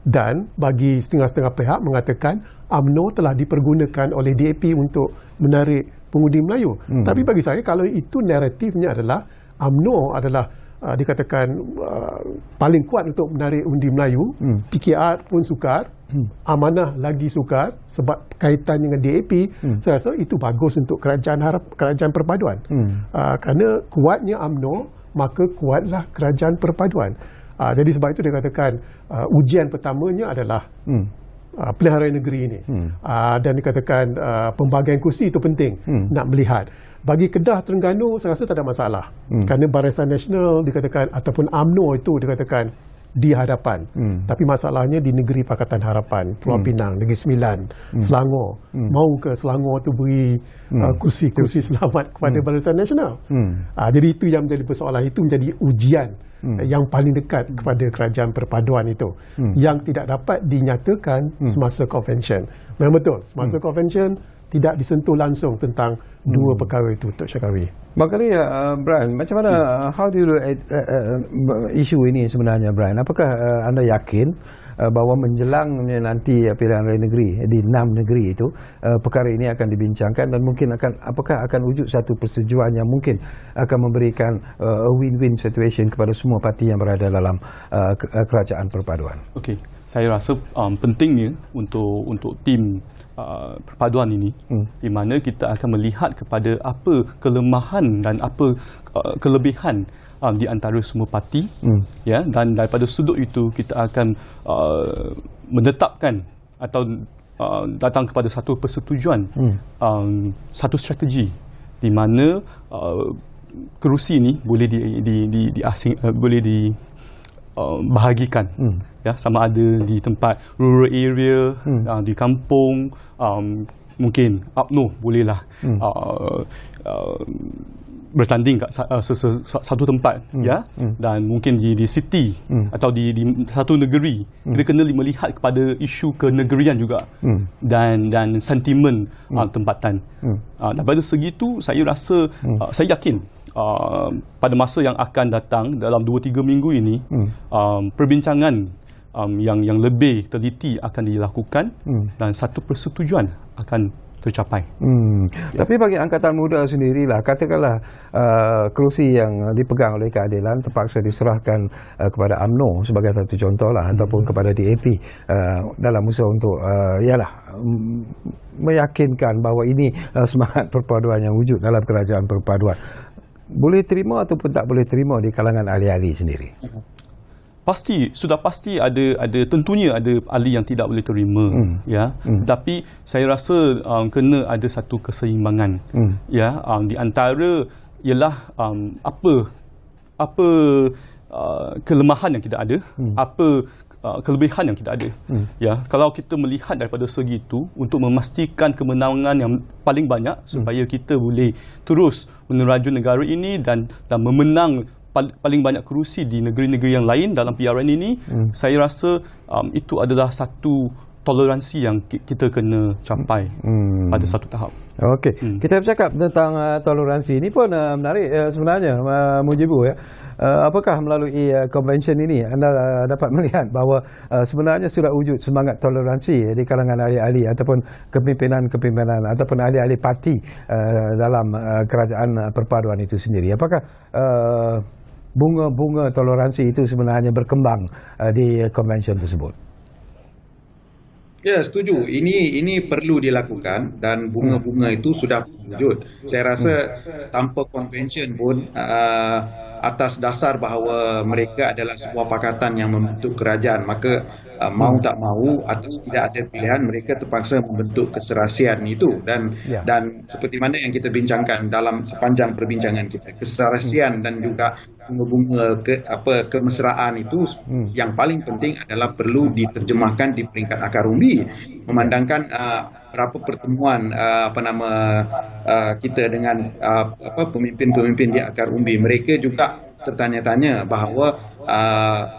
Dan bagi setengah-setengah pihak mengatakan UMNO telah dipergunakan oleh DAP untuk menarik pengundi Melayu. Tapi bagi saya, kalau itu naratifnya adalah UMNO adalah dikatakan paling kuat untuk menarik undi Melayu, PKR pun sukar, Amanah lagi sukar sebab kaitan dengan DAP, saya rasa itu bagus untuk kerajaan perpaduan. Kerana kuatnya UMNO, maka kuatlah kerajaan perpaduan. Jadi sebab itu dia katakan ujian pertamanya adalah pilihan raya negeri ini. Dan dikatakan pembahagian kursi itu penting nak melihat. Bagi Kedah, Terengganu, saya rasa tak ada masalah. Kerana Barisan Nasional dikatakan ataupun UMNO itu dikatakan di hadapan. Tapi masalahnya di negeri Pakatan Harapan, Pulau Pinang, Negeri Sembilan, Selangor. Mau ke Selangor tu beri kursi selamat kepada Barisan Nasional? Jadi itu yang menjadi persoalan, itu menjadi ujian yang paling dekat kepada kerajaan perpaduan itu, yang tidak dapat dinyatakan semasa konvensyen. Memang betul, semasa konvensyen tidak disentuh langsung tentang dua perkara itu, Tok Syakawi. Maknanya Brian, macam mana, how do you look at isu ini sebenarnya, Brian? Apakah anda yakin bahawa menjelang nanti pilihan raya negeri di 6 negeri itu, perkara ini akan dibincangkan dan mungkin apakah akan wujud satu persetujuan yang mungkin akan memberikan a win-win situation kepada semua parti yang berada dalam kerajaan perpaduan? Okey, saya rasa pentingnya untuk tim perpaduan ini, di mana kita akan melihat kepada apa kelemahan dan apa kelebihan di antara semua parti, ya, dan daripada sudut itu kita akan menetapkan atau datang kepada satu persetujuan, satu strategi di mana kerusi ini boleh bahagikan, ya, sama ada di tempat rural area, di kampung, mungkin UMNO bolehlah bertanding kat satu tempat, ya, dan mungkin di city atau di satu negeri. Kita kena melihat kepada isu kenegerian juga, dan sentimen tempatan. Dan pada segi itu saya rasa, saya yakin pada masa yang akan datang dalam 2-3 minggu ini, perbincangan yang lebih teliti akan dilakukan, dan satu persetujuan akan tercapai. Tapi bagi Angkatan Muda sendirilah, katakanlah kerusi yang dipegang oleh keadilan terpaksa diserahkan kepada UMNO sebagai satu contoh lah, ataupun kepada DAP dalam usaha untuk meyakinkan bahawa ini semangat perpaduan yang wujud dalam kerajaan perpaduan. Boleh terima ataupun tak boleh terima di kalangan ahli-ahli sendiri? Sudah pasti ada tentunya ada ahli yang tidak boleh terima, ya. Tapi saya rasa kena ada satu keseimbangan, ya. Di antara ialah apa kelemahan yang kita ada, apa kelebihan yang kita ada. Ya, kalau kita melihat daripada segi itu, untuk memastikan kemenangan yang paling banyak supaya kita boleh terus meneraju negara ini dan memenang paling banyak kerusi di negeri-negeri yang lain dalam PRN ini, saya rasa itu adalah satu toleransi yang kita kena capai pada satu tahap. Okey, kita bercakap tentang toleransi ini pun menarik sebenarnya, Mujibu, ya. Apakah melalui convention ini anda dapat melihat bahawa sebenarnya sudah wujud semangat toleransi di kalangan ahli-ahli ataupun kepimpinan ataupun ahli-ahli parti dalam kerajaan perpaduan itu sendiri? Apakah bunga-bunga toleransi itu sebenarnya berkembang di convention tersebut? Ya, setuju. Ini perlu dilakukan dan bunga-bunga itu sudah wujud. Saya rasa tanpa convention pun, atas dasar bahawa mereka adalah sebuah pakatan yang membentuk kerajaan, maka mau tak mau, atas tidak ada pilihan, mereka terpaksa membentuk keserasian itu. Dan seperti mana yang kita bincangkan dalam sepanjang perbincangan kita, keserasian dan juga bunga-bunga kemesraan itu yang paling penting adalah perlu diterjemahkan di peringkat akar umbi. Memandangkan berapa pertemuan kita dengan pemimpin-pemimpin di akar umbi, mereka juga tertanya-tanya bahawa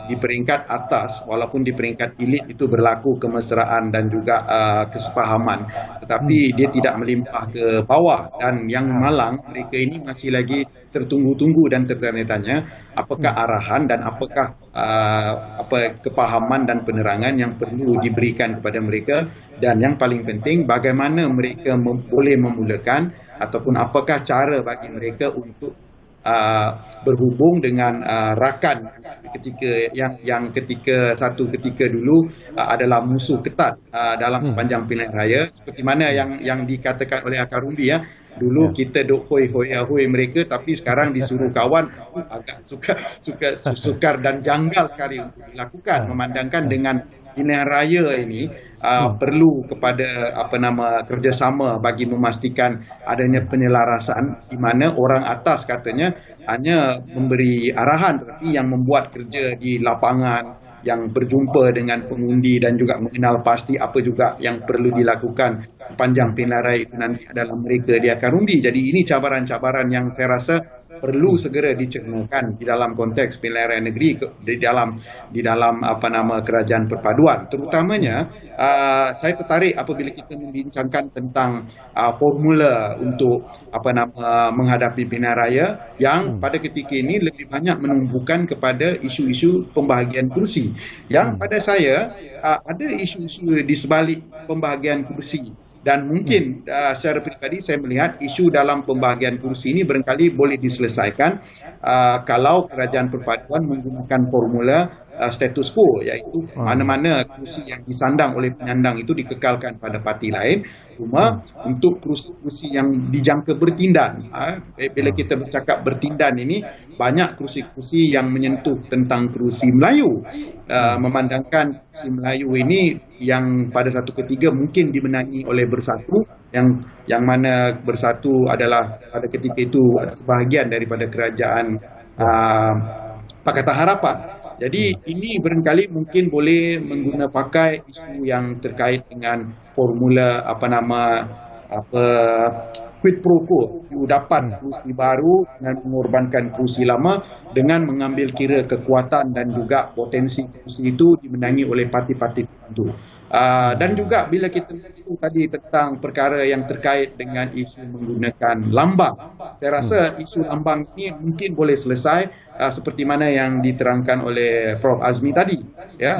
di peringkat atas, walaupun di peringkat elit itu berlaku kemesraan dan juga kesepahaman, tetapi dia tidak melimpah ke bawah, dan yang malang mereka ini masih lagi tertunggu-tunggu dan tertanya-tanya apakah arahan dan apakah kepahaman dan penerangan yang perlu diberikan kepada mereka, dan yang paling penting bagaimana mereka boleh memulakan ataupun apakah cara bagi mereka untuk berhubung dengan rakan ketika satu ketika dulu adalah musuh ketat dalam sepanjang pilihan raya, seperti mana yang dikatakan oleh akar umbi, ya. Dulu kita duk hoi mereka, tapi sekarang disuruh kawan, agak sukar dan janggal sekali untuk dilakukan. Memandangkan dengan pilihan raya ini perlu kepada kerjasama bagi memastikan adanya penyelarasan, di mana orang atas katanya hanya memberi arahan, tetapi yang membuat kerja di lapangan, yang berjumpa dengan pengundi dan juga mengenal pasti apa juga yang perlu dilakukan sepanjang pilihan raya itu nanti adalah mereka di akar umbi. Jadi ini cabaran-cabaran yang saya rasa perlu segera dicernakan di dalam konteks pilihan raya negeri, di dalam kerajaan perpaduan. Terutamanya saya tertarik apabila kita membincangkan tentang formula untuk menghadapi pilihan raya yang pada ketika ini lebih banyak menumbuhkan kepada isu-isu pembahagian kursi, yang pada saya ada isu-isu di sebalik pembahagian kursi. Dan mungkin secara peribadi saya melihat isu dalam pembahagian kursi ini barangkali boleh diselesaikan kalau kerajaan perpaduan menggunakan formula status quo, iaitu mana-mana kursi yang disandang oleh penyandang itu dikekalkan pada parti lain. Cuma untuk kursi-kursi yang dijangka bertindan, bila kita bercakap bertindan ini, banyak kursi-kursi yang menyentuh tentang kursi Melayu. Memandangkan kursi Melayu ini yang pada satu ketiga mungkin dimenangi oleh Bersatu, yang mana Bersatu adalah pada ketika itu sebahagian daripada kerajaan Pakatan Harapan. Jadi ini barangkali mungkin boleh mengguna pakai isu yang terkait dengan formula quid pro quo, you dapat kerusi baru dengan mengorbankan kerusi lama dengan mengambil kira kekuatan dan juga potensi kerusi itu dimenangi oleh parti-parti tertentu. Dan juga bila kita beritahu tadi tentang perkara yang terkait dengan isu menggunakan lambang, saya rasa isu lambang ini mungkin boleh selesai seperti mana yang diterangkan oleh Prof Azmi tadi, ya.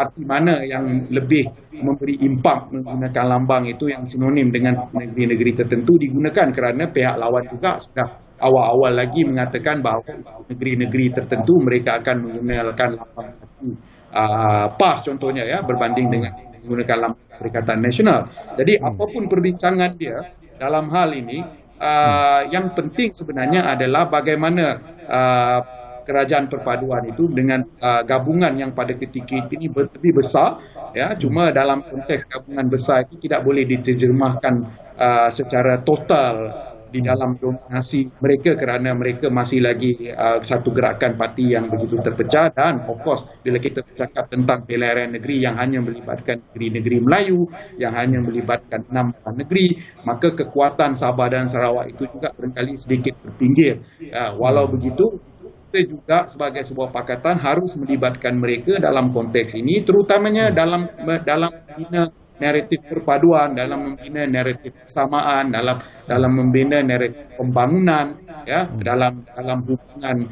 Arti mana yang lebih memberi impak menggunakan lambang itu yang sinonim dengan negeri-negeri tertentu digunakan kerana pihak lawan juga sudah awal-awal lagi mengatakan bahawa negeri-negeri tertentu mereka akan menggunakan lambang PAS contohnya, ya, berbanding dengan menggunakan lambang Perikatan Nasional. Jadi apapun perbincangan dia dalam hal ini, yang penting sebenarnya adalah bagaimana kerajaan perpaduan itu dengan gabungan yang pada ketika ini lebih besar, ya, cuma dalam konteks gabungan besar itu tidak boleh diterjemahkan secara total di dalam dominasi mereka kerana mereka masih lagi satu gerakan parti yang begitu terpecah. Dan of course bila kita bercakap tentang pilihan negeri yang hanya melibatkan negeri-negeri Melayu, yang hanya melibatkan 6 negeri, maka kekuatan Sabah dan Sarawak itu juga barangkali sedikit terpinggir. Walau begitu, kita juga sebagai sebuah pakatan harus melibatkan mereka dalam konteks ini, terutamanya dalam membina naratif perpaduan, dalam membina naratif kesamaan, dalam membina naratif pembangunan, ya, dalam hubungan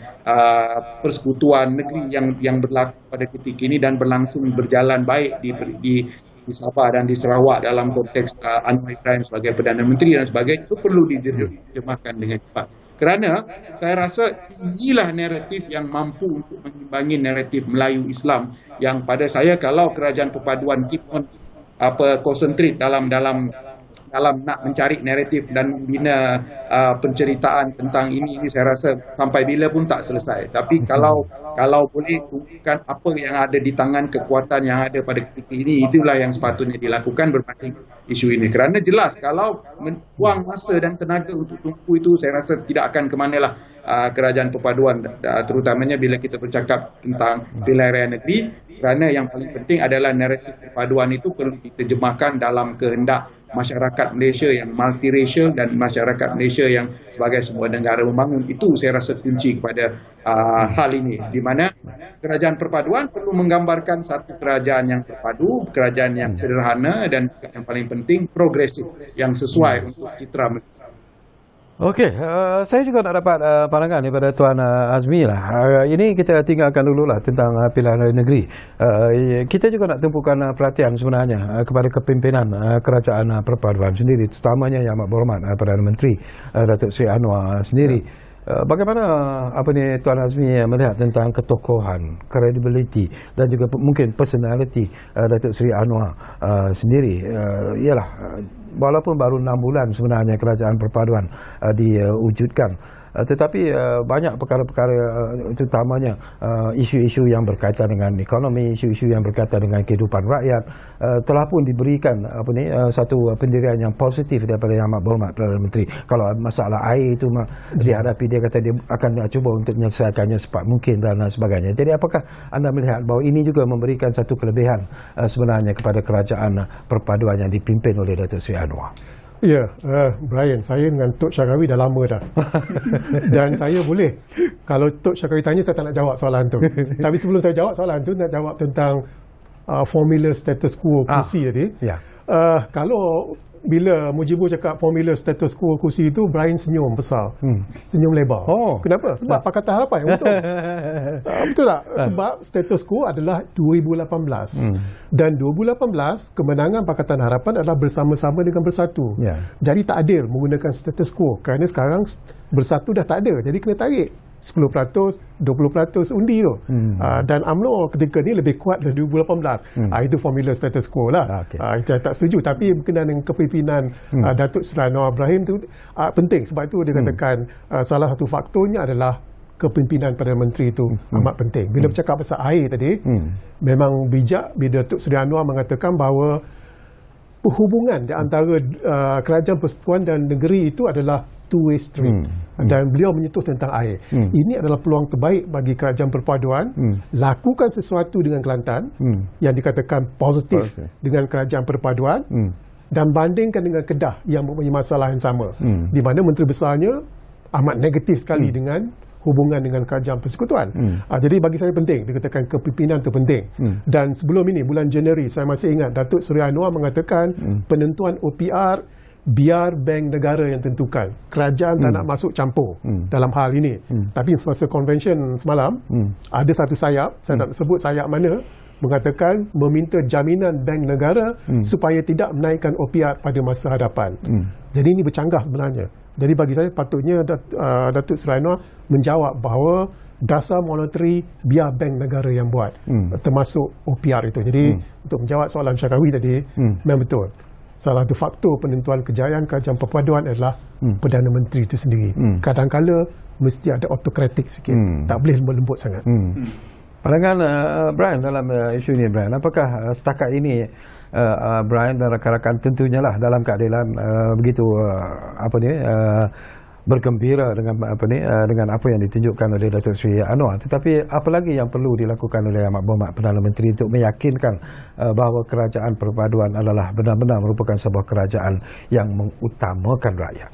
persekutuan negeri yang berlaku pada ketika ini dan berjalan baik di Sabah dan di Sarawak dalam konteks Anwar Ibrahim sebagai Perdana Menteri dan sebagainya, itu perlu diterjemahkan dengan cepat. Kerana saya rasa inilah naratif yang mampu untuk mengimbangi naratif Melayu Islam yang pada saya kalau kerajaan perpaduan keep on concentrate dalam nak mencari naratif dan membina penceritaan tentang ini saya rasa sampai bila pun tak selesai. Tapi kalau boleh tunjukkan apa yang ada di tangan, kekuatan yang ada pada ketika ini, itulah yang sepatutnya dilakukan berbanding isu ini. Kerana jelas kalau buang masa dan tenaga untuk tumpu itu, saya rasa tidak akan ke manalah kerajaan perpaduan, terutamanya bila kita bercakap tentang pilihan raya negeri. Kerana yang paling penting adalah naratif perpaduan itu perlu diterjemahkan dalam kehendak masyarakat Malaysia yang multiracial dan masyarakat Malaysia yang sebagai sebuah negara membangun. Itu saya rasa kunci kepada hal ini, di mana kerajaan perpaduan perlu menggambarkan satu kerajaan yang terpadu, kerajaan yang sederhana dan yang paling penting progresif, yang sesuai untuk citra Malaysia. Okey, saya juga nak dapat pandangan daripada Tuan Azmi lah. Ini kita tinggalkan dululah tentang pilihan raya negeri. Kita juga nak tumpukan perhatian sebenarnya kepada kepimpinan kerajaan perpaduan sendiri, terutamanya Yang Amat Berhormat Perdana Menteri Datuk Seri Anwar sendiri. Bagaimana Tuan Azmi melihat tentang ketokohan, credibility dan juga mungkin personality Datuk Seri Anwar sendiri? Ialah walaupun baru 6 bulan sebenarnya kerajaan perpaduan diwujudkan, tetapi banyak perkara-perkara, terutamanya isu-isu yang berkaitan dengan ekonomi, isu-isu yang berkaitan dengan kehidupan rakyat, telah pun diberikan satu pendirian yang positif daripada Yang Amat Berhormat Perdana Menteri. Kalau masalah air itu dihadapi, dia kata dia akan cuba untuk menyelesaikannya secepat mungkin dan sebagainya. Jadi apakah anda melihat bahawa ini juga memberikan satu kelebihan sebenarnya kepada kerajaan perpaduan yang dipimpin oleh Datuk Seri Anwar? Ya, Brian, saya dengan Tok Syarawi dah lama dah. Dan saya boleh, kalau Tok Syarawi tanya, saya tak nak jawab soalan tu. Tapi sebelum saya jawab soalan tu, nak jawab tentang formula status quo kursi tadi. Ya. Kalau bila Mujibur cakap formula status quo kursi itu, Brian senyum besar. Senyum lebar. Kenapa? Sebab Pakatan Harapan yang untung. Betul tak? Sebab status quo adalah 2018. Dan 2018, kemenangan Pakatan Harapan adalah bersama-sama dengan Bersatu. Jadi tak adil menggunakan status quo. Kerana sekarang Bersatu dah tak ada. Jadi kena tarik 10%, 20% undi tu. Dan UMNO ketika ni lebih kuat dari 2018. Itu formula status quo lah. Saya tak setuju. Tapi berkenaan dengan kepimpinan Datuk Seri Anwar Ibrahim tu penting. Sebab itu dia katakan salah satu faktornya adalah kepimpinan Perdana Menteri itu amat penting. Bila bercakap pasal air tadi, memang bijak bila Datuk Seri Anwar mengatakan bahawa hubungan di antara kerajaan persekutuan dan negeri itu adalah two-way street. Dan beliau menyentuh tentang air. Ini adalah peluang terbaik bagi kerajaan perpaduan lakukan sesuatu dengan Kelantan yang dikatakan positif dengan kerajaan perpaduan dan bandingkan dengan Kedah yang mempunyai masalah yang sama, di mana Menteri Besarnya amat negatif sekali dengan hubungan dengan kerajaan persekutuan. Jadi bagi saya penting, dikatakan kepimpinan itu penting. Dan sebelum ini, bulan Januari, saya masih ingat Datuk Seri Anwar mengatakan penentuan OPR biar bank negara yang tentukan. Kerajaan tak nak masuk campur dalam hal ini. Tapi masa convention semalam, ada satu sayap, saya tak sebut sayap mana, mengatakan meminta jaminan bank negara supaya tidak menaikkan OPR pada masa hadapan. Jadi ini bercanggah sebenarnya. Jadi bagi saya patutnya Datuk Seri Anwar menjawab bahawa dasar monetary biar bank negara yang buat, termasuk OPR itu. Jadi untuk menjawab soalan Syarawi tadi, memang betul. Salah satu faktor penentuan kejayaan kerajaan perpaduan adalah Perdana Menteri itu sendiri. Kadang-kala mesti ada autokratik sikit, tak boleh lembut sangat. Pandangan Brian dalam isu ini, Brian, apakah setakat ini Brian dan rakan-rakan tentunya lah dalam keadilan begitu bergembira dengan dengan apa yang ditunjukkan oleh Datuk Seri Anwar, tetapi apa lagi yang perlu dilakukan oleh Amat Berhormat Perdana Menteri untuk meyakinkan bahawa kerajaan perpaduan adalah benar-benar merupakan sebuah kerajaan yang mengutamakan rakyat?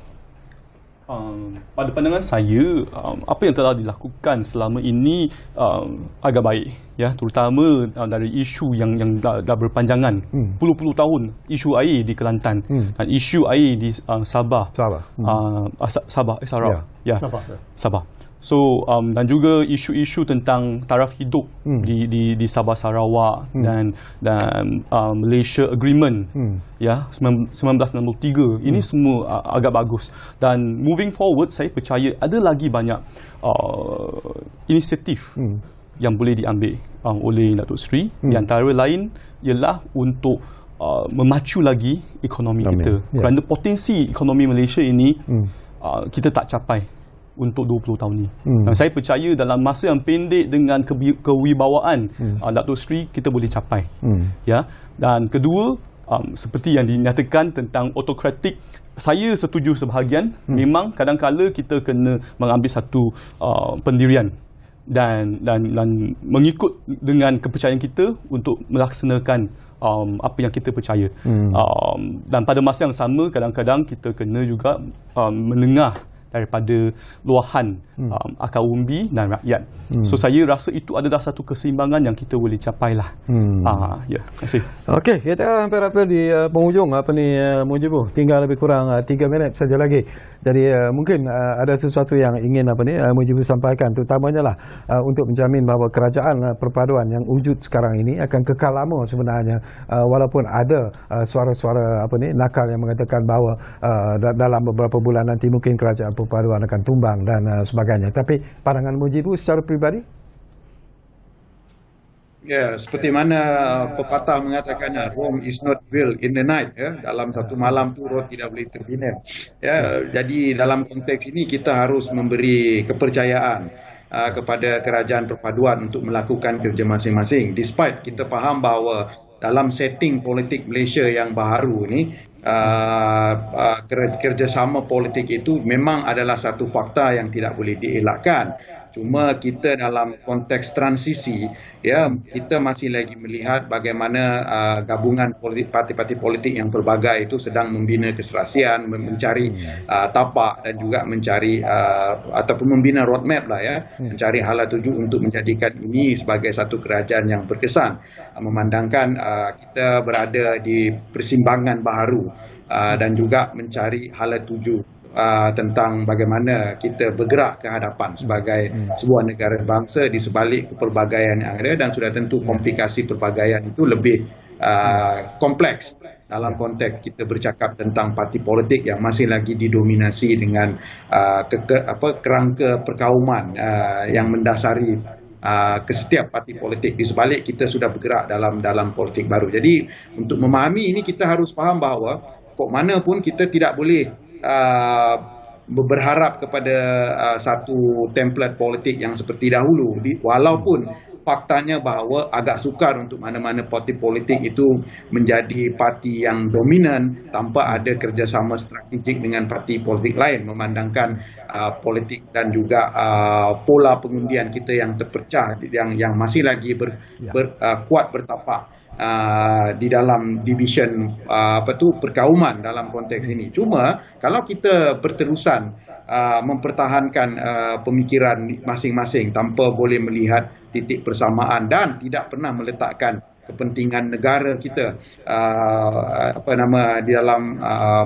Pada pandangan saya, apa yang telah dilakukan selama ini agak baik, ya, terutama dari isu yang dah berpanjangan puluh-puluh tahun, isu air di Kelantan dan isu air di Sabah. Sarawak. Ya. Sabah. So dan juga isu-isu tentang taraf hidup di Sabah Sarawak dan Malaysia Agreement, ya, 1963. Ini semua agak bagus, dan moving forward saya percaya ada lagi banyak inisiatif yang boleh diambil oleh Datuk Seri. Di antara lain ialah untuk memacu lagi ekonomi kita, kerana potensi ekonomi Malaysia ini kita tak capai untuk 20 tahun ni. Dan saya percaya dalam masa yang pendek dengan kewibawaan Datuk Seri kita boleh capai. Ya. Dan kedua, seperti yang dinyatakan tentang autokratik, saya setuju sebahagian. Memang kadang-kala kita kena mengambil satu pendirian dan mengikut dengan kepercayaan kita untuk melaksanakan apa yang kita percaya. Dan pada masa yang sama, kadang-kadang kita kena juga mendengar daripada luahan akar umbi dan rakyat. So saya rasa itu adalah satu keseimbangan yang kita boleh capai lah. Ya, terima kasih. Okey, kita hampir-hampir di penghujung Mujibu. Tinggal lebih kurang 3 minit saja lagi. Jadi mungkin ada sesuatu yang ingin Mujibu sampaikan, terutamanya lah untuk menjamin bahawa kerajaan perpaduan yang wujud sekarang ini akan kekal lama sebenarnya, walaupun ada suara-suara nakal yang mengatakan bahawa dalam beberapa bulan nanti mungkin kerajaan perpaduan akan tumbang dan sebagainya. Tapi pandangan Mujibu secara peribadi? Ya, seperti mana pepatah mengatakannya, Rome is not built in the night. Ya, dalam satu malam tu Rome tidak boleh terbina. Ya, jadi dalam konteks ini kita harus memberi kepercayaan kepada kerajaan perpaduan untuk melakukan kerja masing-masing. Despite kita faham bahawa dalam setting politik Malaysia yang baharu ni, kerjasama politik itu memang adalah satu fakta yang tidak boleh dielakkan. Cuma kita dalam konteks transisi, ya, kita masih lagi melihat bagaimana gabungan parti-parti politik yang pelbagai itu sedang membina keserasian, mencari tapak dan juga mencari ataupun membina roadmap lah, ya, mencari hala tuju untuk menjadikan ini sebagai satu kerajaan yang berkesan, memandangkan kita berada di persimpangan baharu dan juga mencari hala tuju tentang bagaimana kita bergerak ke hadapan sebagai sebuah negara bangsa di sebalik kepelbagaian yang ada, dan sudah tentu komplikasi pelbagaian itu lebih kompleks dalam konteks kita bercakap tentang parti politik yang masih lagi didominasi dengan kerangka perkauman yang mendasari ke setiap parti politik. Di sebalik kita sudah bergerak dalam politik baru. Jadi untuk memahami ini kita harus faham bahawa kok mana pun kita tidak boleh berharap kepada satu template politik yang seperti dahulu, walaupun faktanya bahawa agak sukar untuk mana-mana parti politik itu menjadi parti yang dominan tanpa ada kerjasama strategik dengan parti politik lain, memandangkan politik dan juga pola pengundian kita yang terpecah, yang masih lagi kuat bertapak di dalam division perkauman dalam konteks ini. Cuma kalau kita berterusan mempertahankan pemikiran masing-masing tanpa boleh melihat titik persamaan dan tidak pernah meletakkan kepentingan negara kita di dalam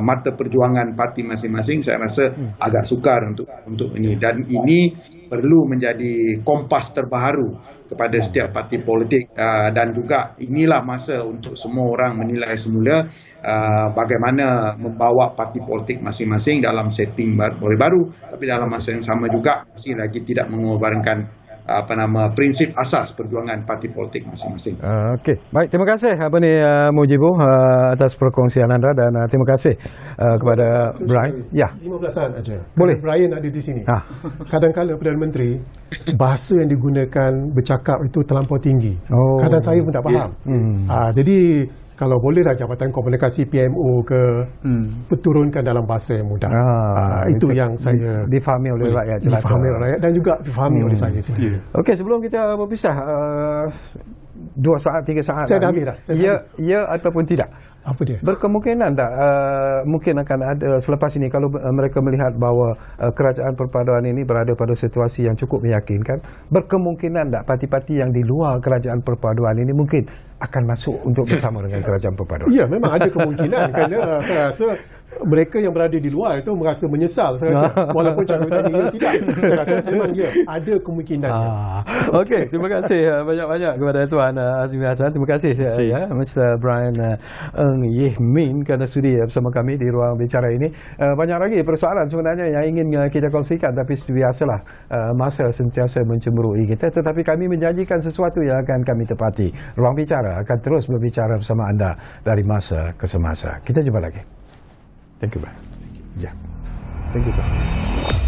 mata perjuangan parti masing-masing, saya rasa agak sukar untuk ini, dan ini perlu menjadi kompas terbaru kepada setiap parti politik, dan juga inilah masa untuk semua orang menilai semula bagaimana membawa parti politik masing-masing dalam setting baru, tapi dalam masa yang sama juga masih lagi tidak mengorbankan prinsip asas perjuangan parti politik masing-masing. Okey, baik, terima kasih Mujibu atas perkongsian anda, dan terima kasih kepada Brian. Ya, 15 saat aja. Boleh. Brian ada di sini. Kadang-kadang Perdana Menteri bahasa yang digunakan bercakap itu terlampau tinggi. Kadang saya pun tak faham. Jadi kalau bolehlah Jabatan Komunikasi PMO turunkan dalam bahasa yang mudah. Itu yang saya difahami oleh rakyat, difahami oleh rakyat dan juga difahami oleh saya sendiri. Okey, sebelum kita berpisah, 2 saat 3 saat saya dah ambil dah. Ya ataupun tidak? Apa dia? Berkemungkinan tak mungkin akan ada selepas ini, kalau mereka melihat bahawa kerajaan perpaduan ini berada pada situasi yang cukup meyakinkan, berkemungkinan tak parti-parti yang di luar kerajaan perpaduan ini mungkin akan masuk untuk bersama dengan kerajaan perpaduan? Ya, memang ada kemungkinan kerana saya rasa mereka yang berada di luar itu merasa menyesal, saya rasa, walaupun cara tadi tidak. Saya rasa memang ada kemungkinan. Okey, terima kasih banyak-banyak kepada Tuan Azmi Hassan. Terima kasih Mr. Brian Ng Yeh Min kerana sudi bersama kami di ruang bicara ini. Banyak lagi persoalan sebenarnya yang ingin kita kongsikan, tapi biasalah masa sentiasa mencemburui kita, tetapi kami menjanjikan sesuatu yang akan kami tepati. Ruang bicara akan terus berbicara bersama anda dari masa ke semasa. Kita jumpa lagi. Thank you, Brian. Yeah. Thank you, Brian.